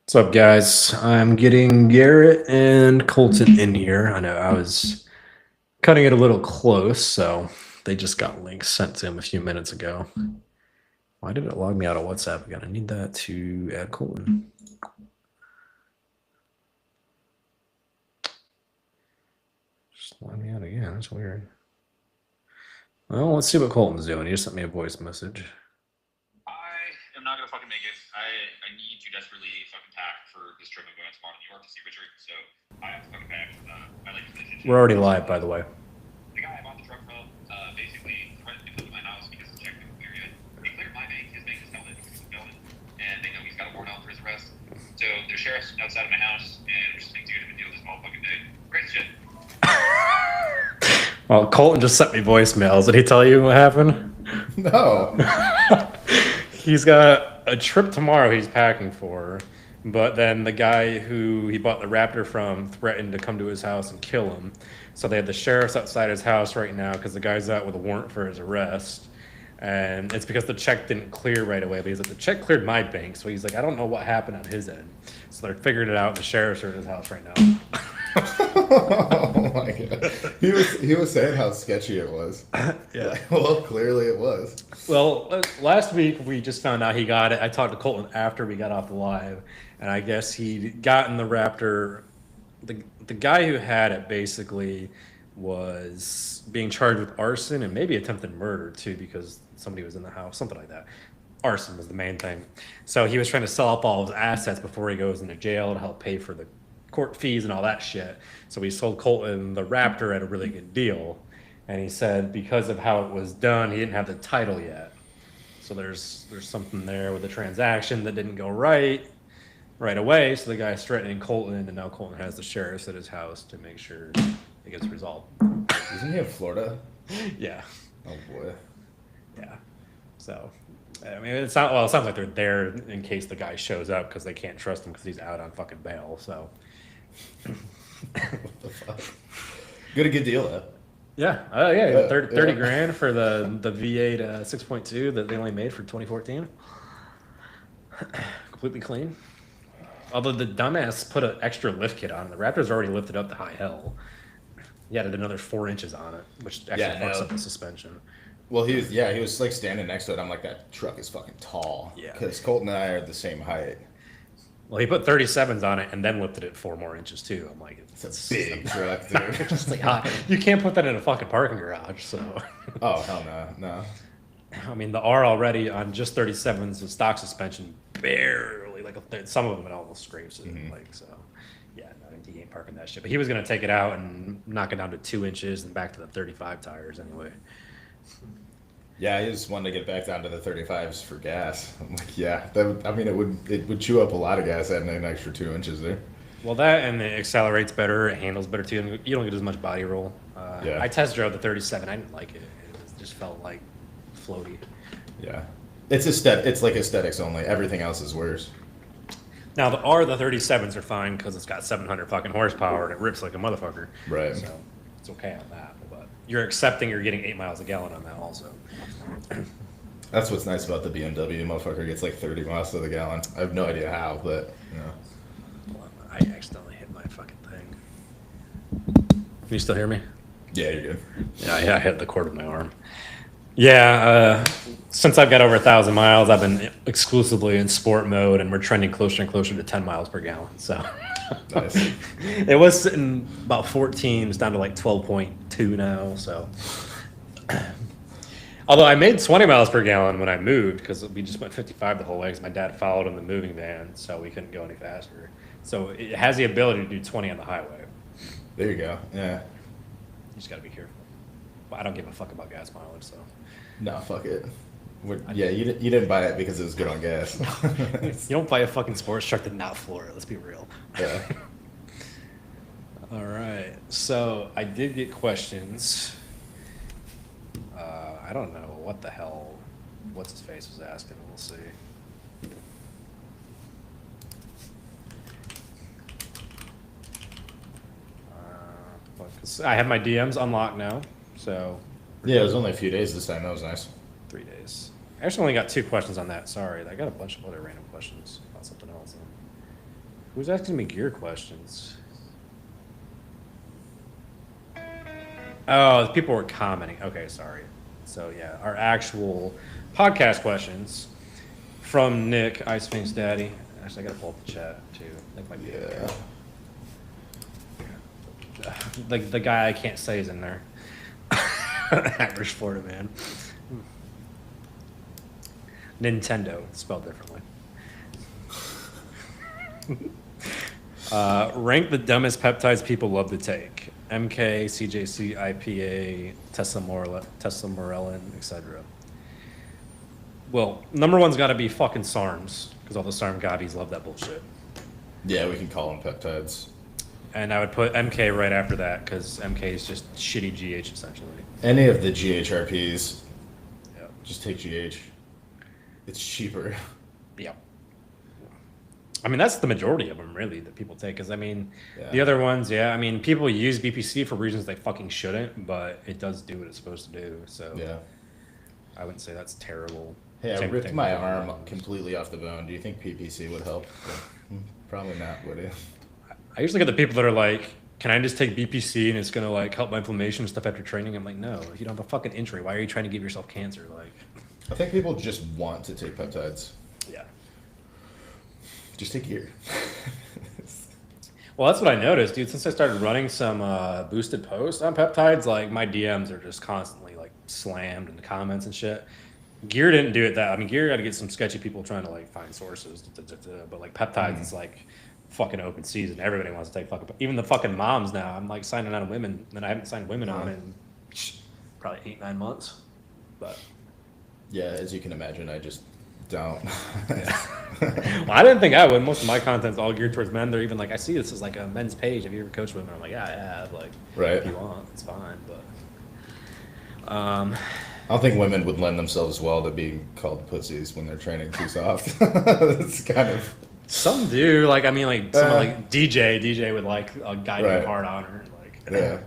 What's up, guys? I'm getting Garrett and Colton in here. I know I was cutting it a little close, so they just got links sent to him a few minutes ago. Why did it log me out of WhatsApp again? I need that to add Colton. Just log me out again. That's weird. Well, let's see what Colton's doing. He just sent me a voice message. I am not gonna fucking make it. I need to desperately fucking pack for this trip I'm going tomorrow to New York to see Richard. So I have to fucking pack. I like to We're already live, by the way. The guy I bought the truck from basically threatened to come to my house because the check didn't clear yet. He cleared my bank. His bank is held it because he's a felon, and they know he's got a warrant out for his arrest. So there's sheriffs outside of my house, and we're just gonna do him and deal this motherfucking day. Great shit. Well, Colton just sent me voicemails. Did he tell you what happened? No. He's got a trip tomorrow he's packing for, but then the guy who he bought the Raptor from threatened to come to his house and kill him. So they have the sheriffs outside his house right now because the guy's out with a warrant for his arrest. And it's because the check didn't clear right away. But he's like, the check cleared my bank. So he's like, I don't know what happened on his end. So they're figuring it out. The sheriffs are at his house right now. Oh my god. He was saying how sketchy it was. Yeah. Well, clearly it was. Well, last week we just found out he got it. I talked to Colton after we got off the live, and I guess he'd gotten the Raptor. The guy who had it basically was being charged with arson and maybe attempted murder too, because somebody was in the house, something like that. Arson was the main thing. So he was trying to sell up all his assets before he goes into jail to help pay for the court fees and all that shit. So he sold Colton the Raptor at a really good deal. And he said because of how it was done, he didn't have the title yet. So there's something there with the transaction that didn't go right away. So the guy's threatening Colton, and now Colton has the sheriffs at his house to make sure it gets resolved. Isn't he in Florida? Yeah. Oh boy. Yeah. So, I mean, it sounds like they're there in case the guy shows up because they can't trust him because he's out on fucking bail. So. What the fuck? Got a good deal though. Yeah, yeah, 30 grand for the V8 6.2 that they only made for 2014. Completely clean. Although the dumbass put an extra lift kit on it. The Raptor's already lifted up to high hell. He added another 4 inches on it, which actually fucks up the suspension. Well, he was like standing next to it. I'm like, that truck is fucking tall. Yeah. Because Colton and I are the same height. Well, he put 37s on it and then lifted it 4 more inches too. I'm like, It's a big truck, dude. just like, you can't put that in a fucking parking garage. So. Oh hell no. I mean, the R already on just 37s with stock suspension barely, like some of them it almost scrapes it. Mm-hmm. Like, so, yeah, no, he ain't parking that shit. But he was gonna take it out and knock it down to 2 inches and back to the 35 tires anyway. Yeah, I just wanted to get back down to the 35s for gas. I'm like, yeah, it would chew up a lot of gas adding an extra 2 inches there. Well, that and it accelerates better, it handles better too, and you don't get as much body roll. Yeah. I test drove the 37. I didn't like it. It just felt like floaty. Yeah, it's like aesthetics only. Everything else is worse. Now the 37s are fine because it's got 700 fucking horsepower and it rips like a motherfucker. Right. So it's okay on that. But you're accepting you're getting 8 miles a gallon on that also. That's what's nice about the BMW. Motherfucker gets like 30 miles to the gallon. I have no idea how, but you know. I accidentally hit my fucking thing. Can you still hear me? Yeah, you're good. Yeah, I hit the cord with my arm. Yeah, since I've got over 1,000 miles, I've been exclusively in sport mode, and we're trending closer and closer to 10 miles per gallon. So Nice. it was sitting about 14, it's down to like 12.2 now. So, although I made 20 miles per gallon when I moved because we just went 55 the whole way because my dad followed in the moving van, so we couldn't go any faster. So it has the ability to do 20 on the highway. There you go. Yeah. You just got to be careful. But I don't give a fuck about gas mileage, so. No, fuck it. Yeah, you didn't buy it because it was good on gas. You don't buy a fucking sports truck to not floor it. Let's be real. Yeah. All right. So I did get questions. I don't know what the hell. What's his face was asking. We'll see. I have my DMs unlocked now, so. Yeah, it was only a few days this time. That was nice. 3 days. I actually only got 2 questions on that. Sorry, I got a bunch of other random questions about something else. Who's asking me gear questions? Oh, people were commenting. Okay, sorry. So yeah, our actual podcast questions from Nick, Ice Sphinx Daddy. Actually, I gotta pull up the chat too. That might be Yeah. the guy I can't say is in there. Average Florida man. Nintendo, spelled differently. Rank the dumbest peptides people love to take. MK, CJC, IPA, Tesla Morellin, etc. Well, number one's got to be fucking SARMs, because all the SARM gobbies love that bullshit. Yeah, we can call them peptides. And I would put MK right after that, because MK is just shitty GH, essentially. Any of the GHRPs, Yep. just take GH. It's cheaper. Yep. I mean, that's the majority of them, really, that people take. Because, I mean, Yeah. the other ones, yeah, I mean, people use BPC for reasons they fucking shouldn't, but it does do what it's supposed to do. So Yeah. I wouldn't say that's terrible. Hey, I Same ripped thing my with the arm ones. completely off the bone. Do you think PPC would help? Probably not, would it? I usually get the people that are like, can I just take BPC and it's going to, like, help my inflammation and stuff after training? I'm like, no, if you don't have a fucking injury, why are you trying to give yourself cancer? Like, I think people just want to take peptides. yeah. Just take gear. Well, that's what I noticed, dude. Since I started running some boosted posts on peptides, like my DMs are just constantly like slammed in the comments and shit. Gear didn't do it that. I mean, Gear got to get some sketchy people trying to like find sources, but like peptides, it's like fucking open season. Everybody wants to take fucking. Even the fucking moms now. I'm like signing on women, and I haven't signed women on in probably 8-9 months. But Yeah, as you can imagine, I just don't. well, I didn't think I would. Most of my content's all geared towards men. They're even like, I see this as like a men's page. Have you ever coached women? I'm like, yeah, I have. Like, Right. if you want, it's fine. But I don't think women would lend themselves well to being called pussies when they're training too soft. It's kind of some do. Like, I mean, like someone like DJ would like a guy Right. named hard on her. Like, Yeah.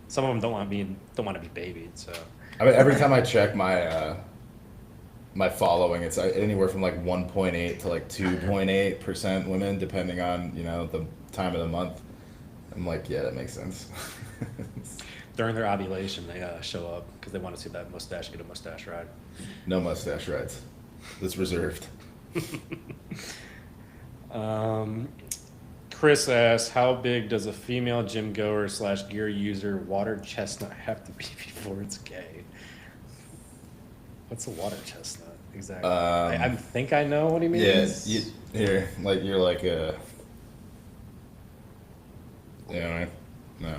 some of them don't want to be babied. So I mean, every time I check my my following, it's anywhere from like 1.8 to like 2.8% women, depending on the time of the month. I'm like, yeah, that makes sense. during their ovulation, they show up because they want to see that mustache get a mustache ride. No mustache rides. It's reserved. Chris asks, how big does a female gym goer / gear user water chestnut have to be before it's gay? What's a water chestnut exactly? I think I know what he means. Yeah, you're like a. Yeah, no.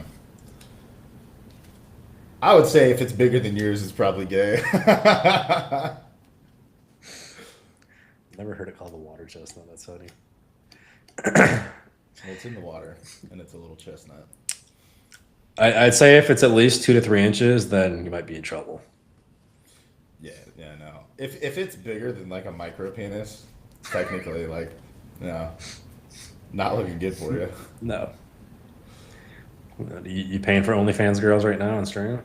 I would say if it's bigger than yours, it's probably gay. Never heard it called a water chestnut. That's funny. Well, it's in the water, and it's a little chestnut. I'd say if it's at least 2 to 3 inches, then you might be in trouble. Yeah, no. If it's bigger than like a micro penis, technically, like, not looking good for you. No. You paying for OnlyFans girls right now on stream?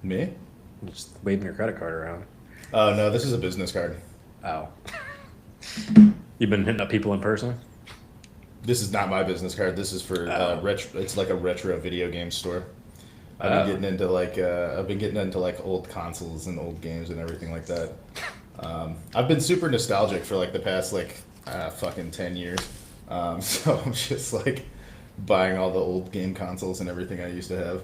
Me? Just waving your credit card around. Oh no, this is a business card. Oh. You've been hitting up people in person? This is not my business card. This is for retro. It's like a retro video game store. I've been getting into like old consoles and old games and everything like that. I've been super nostalgic for like the past fucking 10 years. So I'm just like buying all the old game consoles and everything I used to have.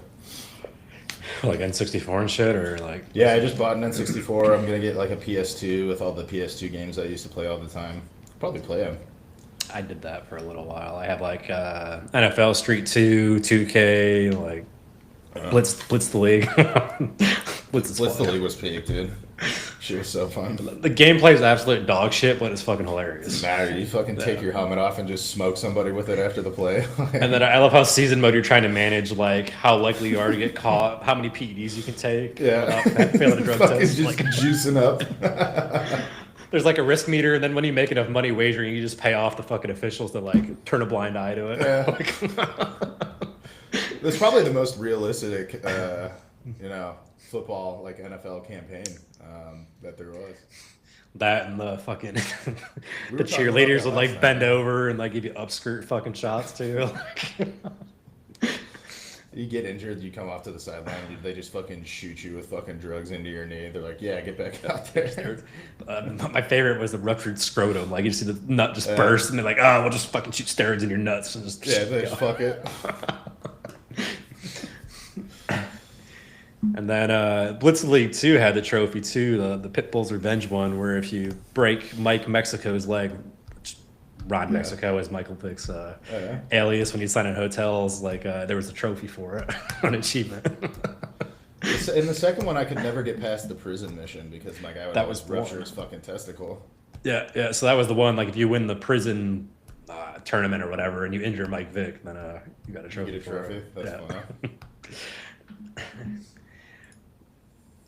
Like N64 and shit, or like? Yeah, I just bought an N64. I'm gonna get like a PS2 with all the PS2 games I used to play all the time. Probably play them. I did that for a little while. I had like NFL Street 2, 2K, like Blitz the League. Blitz the League was peak, dude. She was so fun. The gameplay is absolute dog shit, but it's fucking hilarious. Matter, you fucking take your helmet off and just smoke somebody with it after the play. And then I love how season mode you're trying to manage like how likely you are to get caught, how many PEDs you can take. Yeah. Failing a drug Fucking test. just Like, juicing up. there's like a risk meter, and then when you make enough money wagering, you just pay off the fucking officials to like turn a blind eye to it. Yeah. That's probably the most realistic, football like NFL campaign that there was. That and the fucking We the were talking about cheerleaders that would last like night, bend man. over and like give you upskirt fucking shots too. You get injured, you come off to the sideline, they just fucking shoot you with fucking drugs into your knee. They're like, yeah, get back out there. My favorite was the ruptured scrotum. Like you see the nut just Yeah. burst, and they're like, "Oh, we'll just fucking shoot steroids in your nuts and just Yeah, they go." just fuck it. And then Blitz League 2 had the trophy too, the Pitbull's Revenge one, where if you break Mike Mexico's leg, which Rod Mexico as Michael Pick's Yeah. alias when you sign in hotels, like there was a trophy for it, an achievement. In the second one, I could never get past the prison mission because my guy would That always was rupture one. his fucking testicle. Yeah. So that was the one. Like if you win the prison tournament or whatever, and you injure Mike Vick, then you got a You trophy. get a for trophy. it. That's Yeah. fun.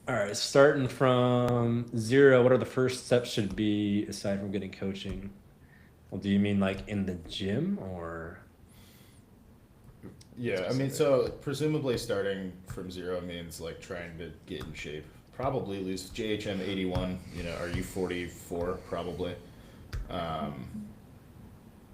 All right, starting from 0, what are the first steps should be aside from getting coaching? Well, do you mean like in the gym or? Yeah, I mean, so presumably starting from 0 means like trying to get in shape. Probably lose JHM 81. Are you 44? Probably.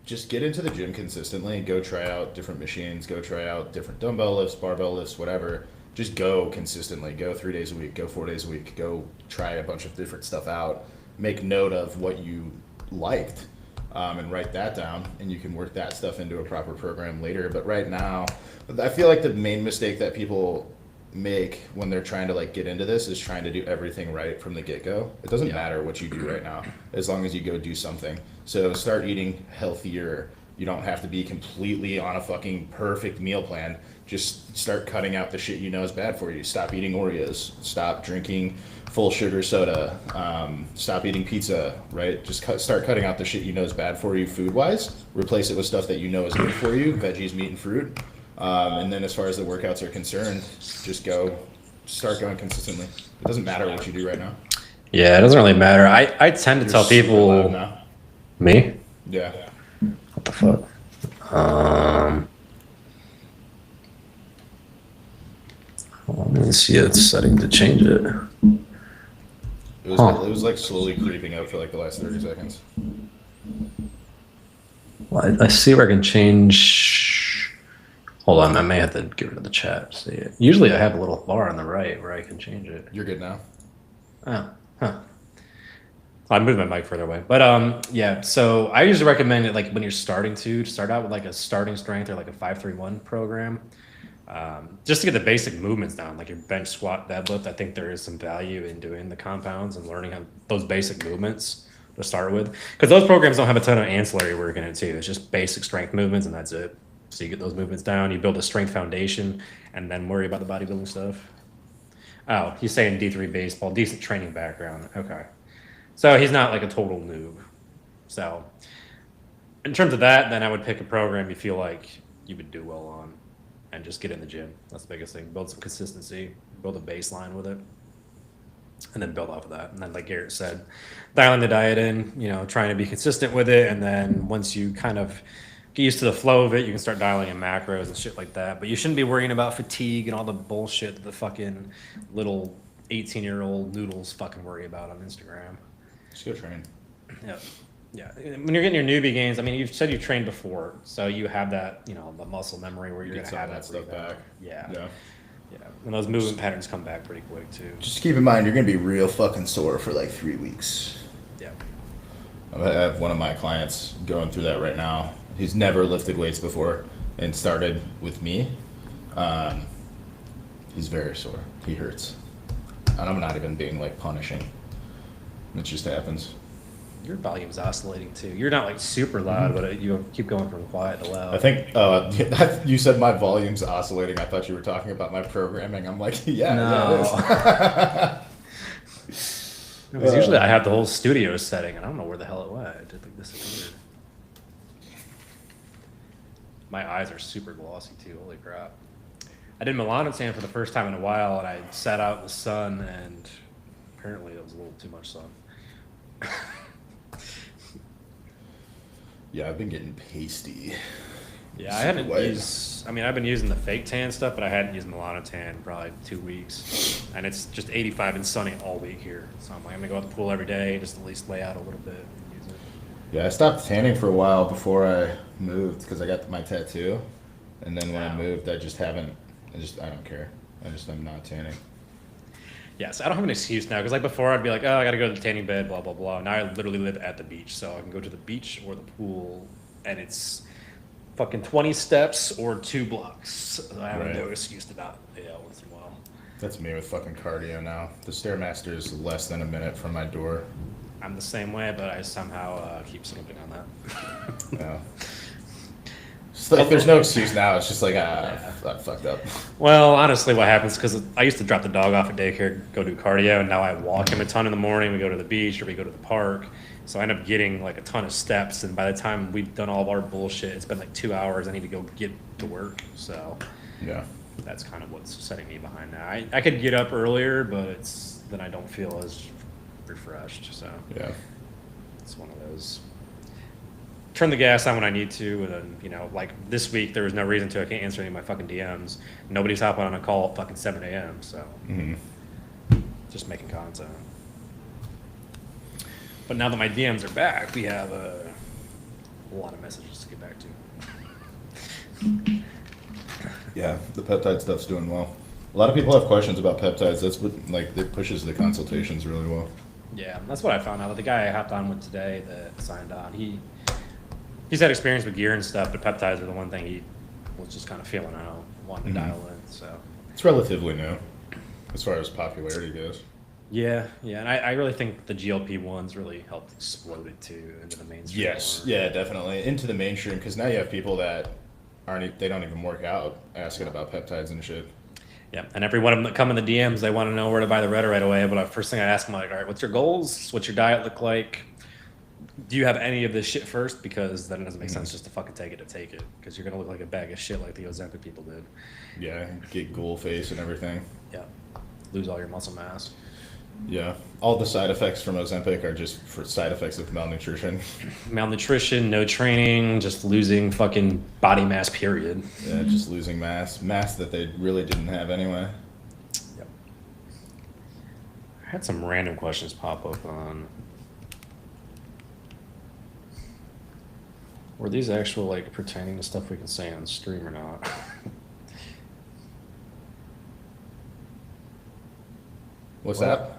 Just get into the gym consistently. Go try out different machines. Go try out different dumbbell lifts, barbell lifts, whatever. Just go consistently. Go 3 days a week. Go 4 days a week. Go try a bunch of different stuff out. Make note of what you liked, and write that down, and you can work that stuff into a proper program later. But right now, I feel like the main mistake that people make when they're trying to like get into this is trying to do everything right from the get-go. It doesn't matter what you do right now as long as you go do something. So start eating healthier. You don't have to be completely on a fucking perfect meal plan. Just start cutting out the shit you know is bad for you. Stop eating Oreos. Stop drinking full sugar soda. Stop eating pizza, right? Just start cutting out the shit you know is bad for you food-wise. Replace it with stuff that you know is good for you, veggies, meat, and fruit. And then as far as the workouts are concerned, just start going consistently. It doesn't matter what you do right now. Yeah, it doesn't really matter. I tend to tell Super loud people. now. Me? Yeah. What the fuck? Let me see its setting to change it. It was like slowly creeping up for like the last 30 seconds. Well, I see where I can change. Hold on, I may have to get rid of the chat. See it. Usually I have a little bar on the right where I can change it. You're good now. Oh, huh. I moved my mic further away, but yeah. So I usually recommend it like when you're starting to start out with like a starting strength or like a 5-3-1 program, just to get the basic movements down, like your bench, squat, deadlift. I think there is some value in doing the compounds and learning how those basic movements to start with, because those programs don't have a ton of ancillary work in it too. It's just basic strength movements and that's it. So you get those movements down, you build a strength foundation, and then worry about the bodybuilding stuff. Oh, he's saying D3 baseball, decent training background. Okay. So he's not like a total noob. So in terms of that, then I would pick a program you feel like you would do well on and just get in the gym. That's the biggest thing. Build some consistency, build a baseline with it, and then build off of that. And then like Garrett said, dialing the diet in, trying to be consistent with it. And then once you kind of get used to the flow of it, you can start dialing in macros and shit like that. But you shouldn't be worrying about fatigue and all the bullshit that the fucking little 18-year-old noodles fucking worry about on Instagram. Just go train. Yeah. When you're getting your newbie gains, I mean, you've said you've trained before, so you have that, the muscle memory where you're going to have that stuff back. Yeah. Yeah. And those movement patterns come back pretty quick too. Just keep in mind, you're going to be real fucking sore for like 3 weeks. Yeah. I have one of my clients going through that right now. He's never lifted weights before and started with me. He's very sore. He hurts. And I'm not even being like punishing. It just happens. Your volume's oscillating too. You're not like super loud, but you keep going from quiet to loud. I think you said my volume's oscillating. I thought you were talking about my programming. I'm like, yeah, it is. Because usually I have the whole studio setting, and I don't know where the hell it went. It did like disappeared. My eyes are super glossy too. Holy crap! I did Milan and Sand for the first time in a while, and I sat out in the sun, and apparently it was a little too much sun. Yeah, I've been getting pasty. Yeah, I Super haven't white. used. I mean, I've been using the fake tan stuff, but I hadn't used Milano tan in probably 2 weeks, and it's just 85 and sunny all week here. So I'm like, I'm gonna go out the pool every day, just at least lay out a little bit and use it. Yeah, I stopped tanning for a while before I moved because I got my tattoo, and then when I Wow. moved, I just haven't. I don't care. I'm not tanning. Yeah, so I don't have an excuse now because like before I'd be like, oh, I gotta go to the tanning bed, blah blah blah. Now I literally live at the beach, so I can go to the beach or the pool, and it's fucking 20 steps or 2 blocks. So I have Right. no excuse to not, once in a while. That's me with fucking cardio now. The Stairmaster is less than a minute from my door. I'm the same way, but I somehow keep slipping on that. Yeah. It's like there's no excuse now. It's just like I fucked up. Well, honestly, what happens because I used to drop the dog off at daycare, go do cardio, and now I walk him a ton in the morning. We go to the beach or we go to the park, so I end up getting like a ton of steps. And by the time we've done all of our bullshit, it's been like 2 hours. I need to go get to work, so Yeah. that's kind of what's setting me behind now. I could get up earlier, but then I don't feel as refreshed. So Yeah. it's one of those. Turn the gas on when I need to, and then, like this week, there was no reason to. I can't answer any of my fucking DMs. Nobody's hopping on a call at fucking 7 a.m., so hmm just making content. But now that my DMs are back, we have a lot of messages to get back to. Yeah. The peptide stuff's doing well. A lot of people have questions about peptides. That's what it pushes the consultations really well. Yeah, that's what I found out. The guy I hopped on with today that signed on, he's had experience with gear and stuff, but peptides are the one thing he was just kind of feeling out, wanting to dial in. So It's relatively new as far as popularity goes. yeah, and I really think the GLP ones really helped explode it too into the mainstream. Yes. more. Yeah, definitely into the mainstream because now you have people that they don't even work out asking about peptides and shit. Yeah, and every one of them that come in the DMs, they want to know where to buy the Retta right away. But first thing I ask them, like, all right, what's your goals? What's your diet look like? Do you have any of this shit first? Because then it doesn't make sense just to fucking take it. Because you're going to look like a bag of shit like the Ozempic people did. Yeah, get ghoul face and everything. Yeah, lose all your muscle mass. Yeah, all the side effects from Ozempic are just for side effects of malnutrition. Malnutrition, no training, just losing fucking body mass, period. Yeah, just losing mass that they really didn't have anyway. Yep. I had some random questions pop up on. Were these actual, like, pertaining to stuff we can say on stream or not? What's What? that?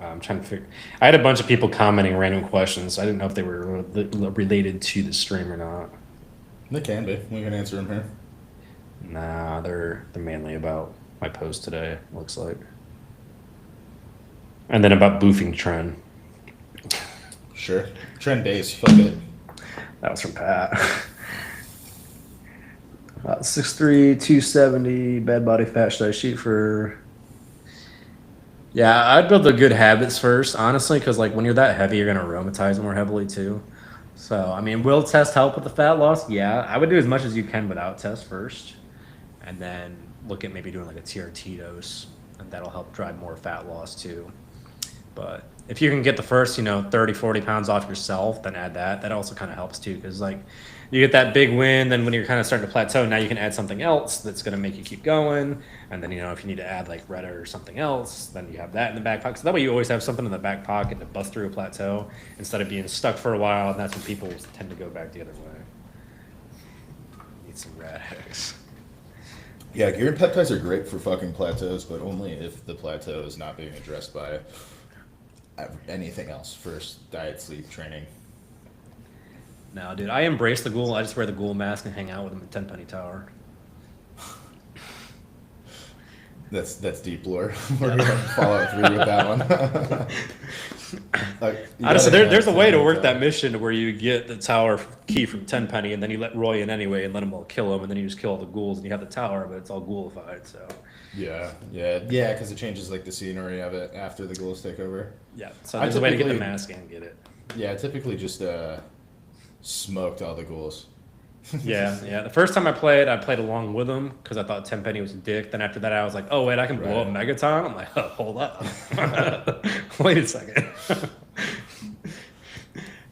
I'm trying to figure. I had a bunch of people commenting random questions. I didn't know if they were related to the stream or not. They can be. We can answer them here. Nah, they're mainly about my post today. Looks like, and then about boofing trend. Sure. Trend base. Fuck it. That was from Pat. 6'3", 270, bad body fat. Should I shoot for? Yeah, I'd build the good habits first, honestly, because like when you're that heavy, you're gonna aromatize more heavily too. So I mean, will test help with the fat loss? Yeah, I would do as much as you can without test first, and then look at maybe doing like a TRT dose, and that'll help drive more fat loss too. But if you can get the first, 30, 40 pounds off yourself, then add that. That also kind of helps too, because like you get that big win, then when you're kind of starting to plateau, now you can add something else that's going to make you keep going. And then, if you need to add like Retta or something else, then you have that in the back pocket. So that way you always have something in the back pocket to bust through a plateau instead of being stuck for a while. And that's when people tend to go back the other way. Need some rat eggs. Yeah, gear and peptides are great for fucking plateaus, but only if the plateau is not being addressed by anything else. First, diet, sleep, training. No, dude, I embrace the ghoul. I just wear the ghoul mask and hang out with him at Tenpenny Tower. That's deep lore. We're gonna Fallout 3 with that one. Honestly, there's a way to work that mission to where you get the tower key from Tenpenny, and then you let Roy in anyway, and let him all kill him, and then you just kill all the ghouls, and you have the tower, but it's all ghoulified. So Yeah, because it changes like the scenery of it after the ghouls take over. yeah, so there's a way to get the mask and get it. Yeah, I typically just smoked all the ghouls. Yeah. The first time I played along with him because I thought Tenpenny was a dick. Then after that, I was like, oh wait, I can blow up Megaton. I'm like, oh, hold up, wait a second.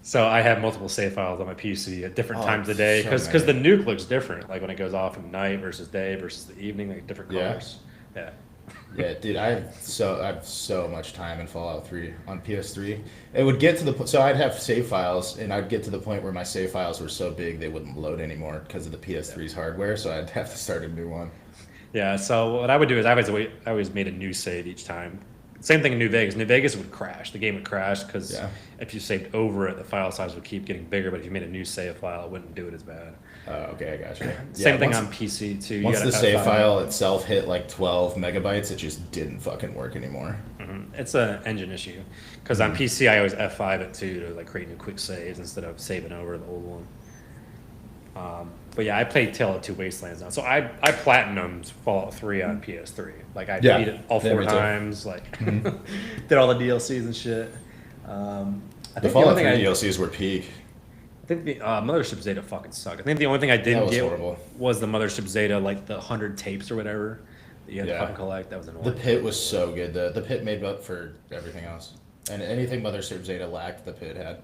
So I have multiple save files on my PC at different times of the day so because the many. nuke looks different. Like when it goes off in night versus day versus the evening, like different Yeah. colors. Yeah. Yeah, dude, I have so much time in Fallout 3 on PS3. It would get to so I'd have save files, and I'd get to the point where my save files were so big they wouldn't load anymore because of the PS3's hardware. So I'd have to start a new one. Yeah. So what I would do is I always made a new save each time. Same thing in New Vegas. New Vegas would crash. The game would crash because Yeah. if you saved over it, the file size would keep getting bigger. But if you made a new save file, it wouldn't do it as bad. Okay, I gotcha. Same thing once, on PC too. You Once gotta the save F5. file itself hit like 12 megabytes, it just didn't fucking work anymore. It's an engine issue because on PC I always F5 it too to like create new quick saves instead of saving over the old one. But yeah, I play Tale of Two Wastelands now, so I platinumed Fallout 3 on PS3. Like I Yeah. beat it all Yeah, 4 me too. times. Like did all the DLCs and shit. I The think Fallout only 3 thing DLCs were peak. I think the Mothership Zeta fucking sucked. I think the only thing I That didn't was get horrible. was the Mothership Zeta, like the 100 tapes or whatever that you had to Yeah. fucking collect. That was The annoying. pit was so good. The pit made up for everything else. And anything Mothership Zeta lacked, the pit had.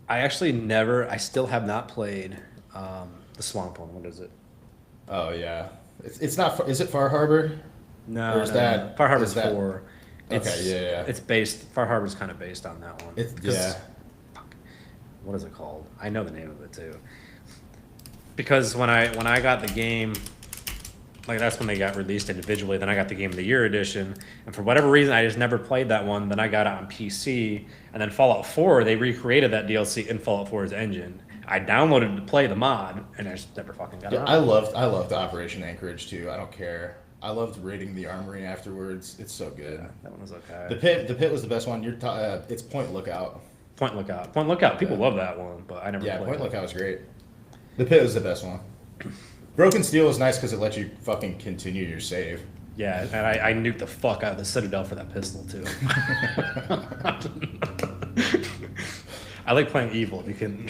I still have not played the Swamp one. What is it? Oh yeah, it's not. Is it Far Harbor? No, Or is no, that- no. Far Harbor's is that- 4. It's, Okay, yeah. It's based. Far Harbor's kind of based on that one. It's 'Cause- yeah. What is it called? I know the name of it too. Because when I got the game, like that's when they got released individually. Then I got the Game of the Year edition, and for whatever reason, I just never played that one. Then I got it on PC, and then Fallout 4, they recreated that DLC in Fallout 4's engine. I downloaded to play the mod, and I just never fucking got it. Yeah, I loved Operation Anchorage too. I don't care. I loved raiding the armory afterwards. It's so good. That one was okay. The pit was the best one. It's Point Lookout. Point Lookout. People Yeah. love that one, but I never Yeah, played Point it. Lookout was great. The pit was the best one. Broken Steel was nice because it lets you fucking continue your save. Yeah, and I nuked the fuck out of the Citadel for that pistol too. I like playing evil. If you can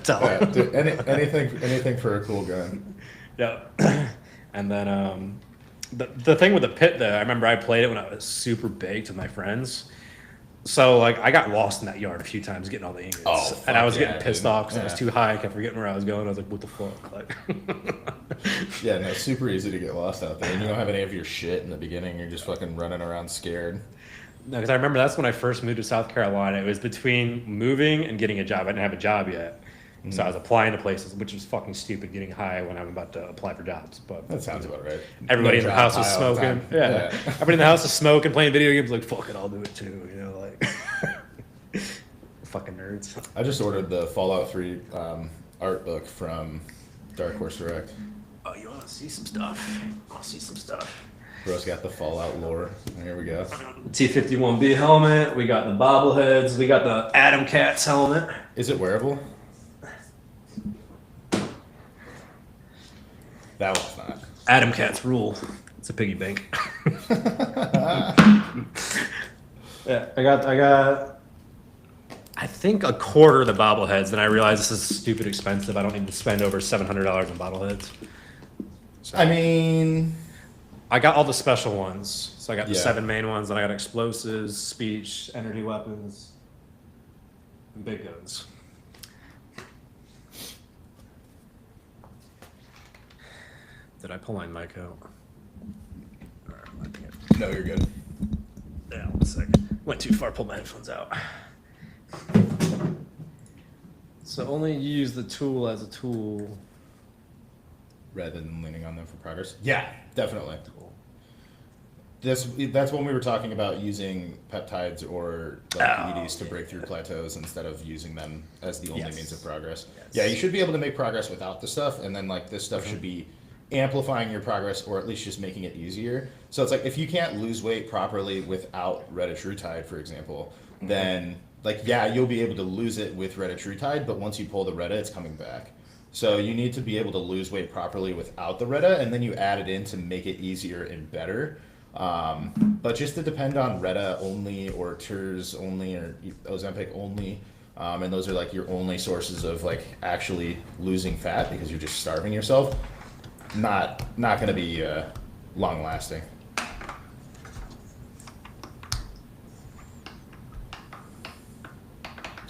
tell. Yeah, dude, anything for a cool gun. Yeah, and then the thing with the pit though, I remember I played it when I was super baked with my friends. So like I got lost in that yard a few times getting all the ingots, Oh, and I was fuck yeah, getting pissed dude. off because I was Yeah. too high. I kept forgetting where I was going. I was like, "What the fuck?" Like, Yeah, no, it's super easy to get lost out there. And you don't have any of your shit in the beginning. You're just fucking running around scared. no, because I remember that's when I first moved to South Carolina. It was between moving and getting a job. I didn't have a job yet, so I was applying to places, which was fucking stupid. Getting high when I'm about to apply for jobs, but That sounds about right. everybody No in the job house was high all the smoking. time. Yeah. Everybody in the house was smoking, playing video games. Like, fuck it, I'll do it too. You know, like fucking nerds. I just ordered the Fallout 3 art book from Dark Horse Direct. Oh, you want to see some stuff? I'll see some stuff. Bro's got the Fallout lore. Here we go. T-51B helmet. We got the bobbleheads. We got the Adam Cats helmet. Is it wearable? That one's not. Adam Cats rule. It's a piggy bank. Yeah, I got. I think a quarter of the bobbleheads. Then I realized this is stupid expensive. I don't need to spend over $700 on bobbleheads. I mean, I got all the special ones. So I got the Yeah. 7 main ones. Then I got explosives, speech, energy weapons, and big guns. Did I pull my mic out? I think no, you're good. yeah, 1 second. Went too far, pulled my headphones out. So only use the tool as a tool. Rather than leaning on them for progress. Yeah, definitely. That's when we were talking about using peptides or like EDs to break through plateaus instead of using them as the only Yes. means of progress. Yes. Yeah, you should be able to make progress without the stuff, and then like this stuff should be amplifying your progress or at least just making it easier. So it's like if you can't lose weight properly without Retatrutide, for example, then like yeah, you'll be able to lose it with Retatrutide, but once you pull the Reta, it's coming back. So you need to be able to lose weight properly without the Reta, and then you add it in to make it easier and better. But just to depend on Reta only or TERS only or Ozempic only, and those are like your only sources of like actually losing fat because you're just starving yourself, not going to be long lasting.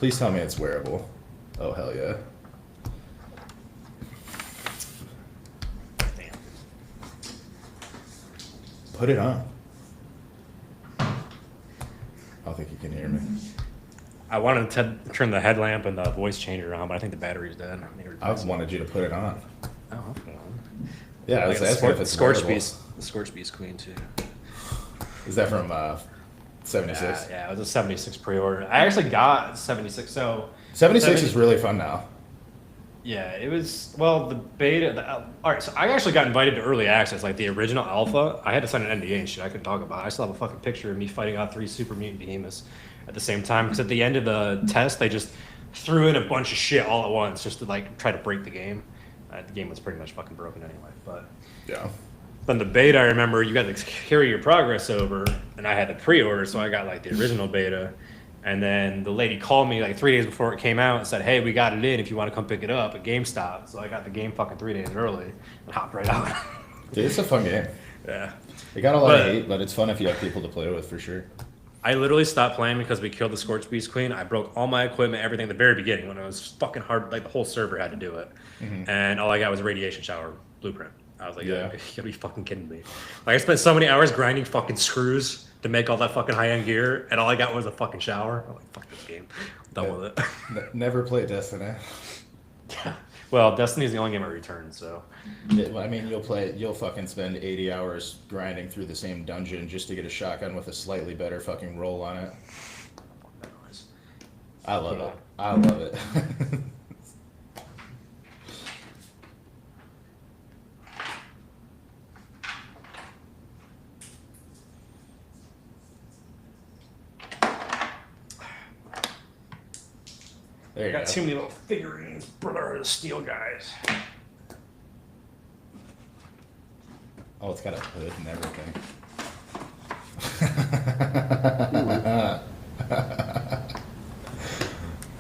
Please tell me it's wearable. Oh, hell yeah. Damn. Put it on. I don't think you can hear me. I wanted to turn the headlamp and the voice changer on, but I think the battery's dead. I wanted you to put it on. Oh, okay. Yeah, I was asking if it's Scorch wearable. Beast. The Scorch Beast Queen too. Is that from 76? Yeah, it was a 76 pre-order. I actually got 76. So 76 is really fun now. yeah, it was the beta. All right, so I actually got invited to early access, like the original alpha. I had to sign an NDA and shit. I couldn't talk about it. I still have a fucking picture of me fighting out 3 super mutant behemoths at the same time. Because at the end of the test, they just threw in a bunch of shit all at once just to like try to break the game. The game was pretty much fucking broken anyway. But Yeah. then the beta, I remember you got to carry your progress over, and I had the pre-order, so I got like the original beta. And then the lady called me like 3 days before it came out and said, "Hey, we got it in if you want to come pick it up at GameStop." So I got the game fucking 3 days early and hopped right out. Dude, it's a fun game. Yeah. It got a lot of hate, but it's fun if you have people to play with for sure. I literally stopped playing because we killed the Scorch Beast Queen. I broke all my equipment, everything at the very beginning when it was fucking hard. Like the whole server had to do it. And all I got was a radiation shower blueprint. I was like, Yeah. you gotta be fucking kidding me. Like I spent so many hours grinding fucking screws to make all that fucking high-end gear, and all I got was a fucking shower. I'm like, fuck this game. I'm done with it. Never played Destiny. Yeah. Well, Destiny's the only game I returned, so. I mean, you'll fucking spend 80 hours grinding through the same dungeon just to get a shotgun with a slightly better fucking roll on it. I love it. I love it. There I you got go. too many little figurines, brother, the steel guys. Oh, it's got a hood and everything.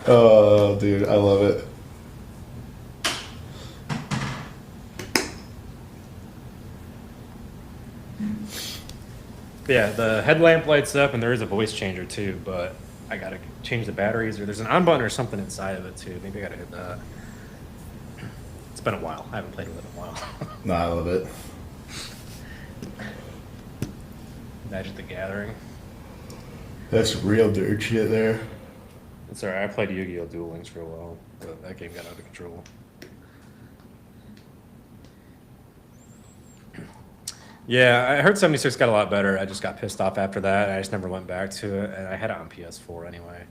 Oh, dude, I love it. Yeah, the headlamp lights up, and there is a voice changer too, but I gotta change the batteries, or there's an on button or something inside of it too. Maybe I gotta hit that. It's been a while. I haven't played with it in a while. No, I love it. Magic the Gathering. That's real dirt shit there. It's alright. I played Yu-Gi-Oh! Duel Links for a while, but that game got out of control. Yeah, I heard 76 got a lot better. I just got pissed off after that. I just never went back to it, and I had it on PS4 anyway.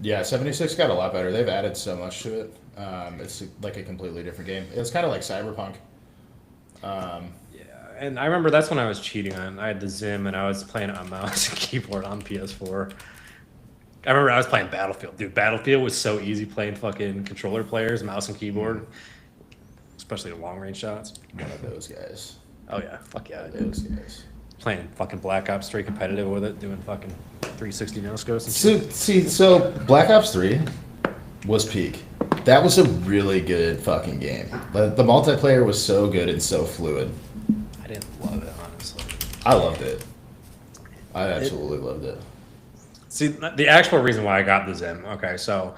Yeah, 76 got a lot better. They've added so much to it. It's like a completely different game. It's kind of like Cyberpunk. Yeah, and I remember that's when I was cheating on. I had the Zim, and I was playing it on mouse and keyboard on PS4. I remember I was playing Battlefield. Dude, Battlefield was so easy playing fucking controller players, mouse and keyboard, especially the long range shots. One of those guys. Oh yeah, fuck yeah, One of dude. those guys. Playing fucking Black Ops 3 competitive with it, doing fucking 360 no scopes and shit. So Black Ops 3 was peak. That was a really good fucking game. The multiplayer was so good and so fluid. I didn't love it, honestly. I loved it. I absolutely loved it. See, the actual reason why I got the Zim, okay, so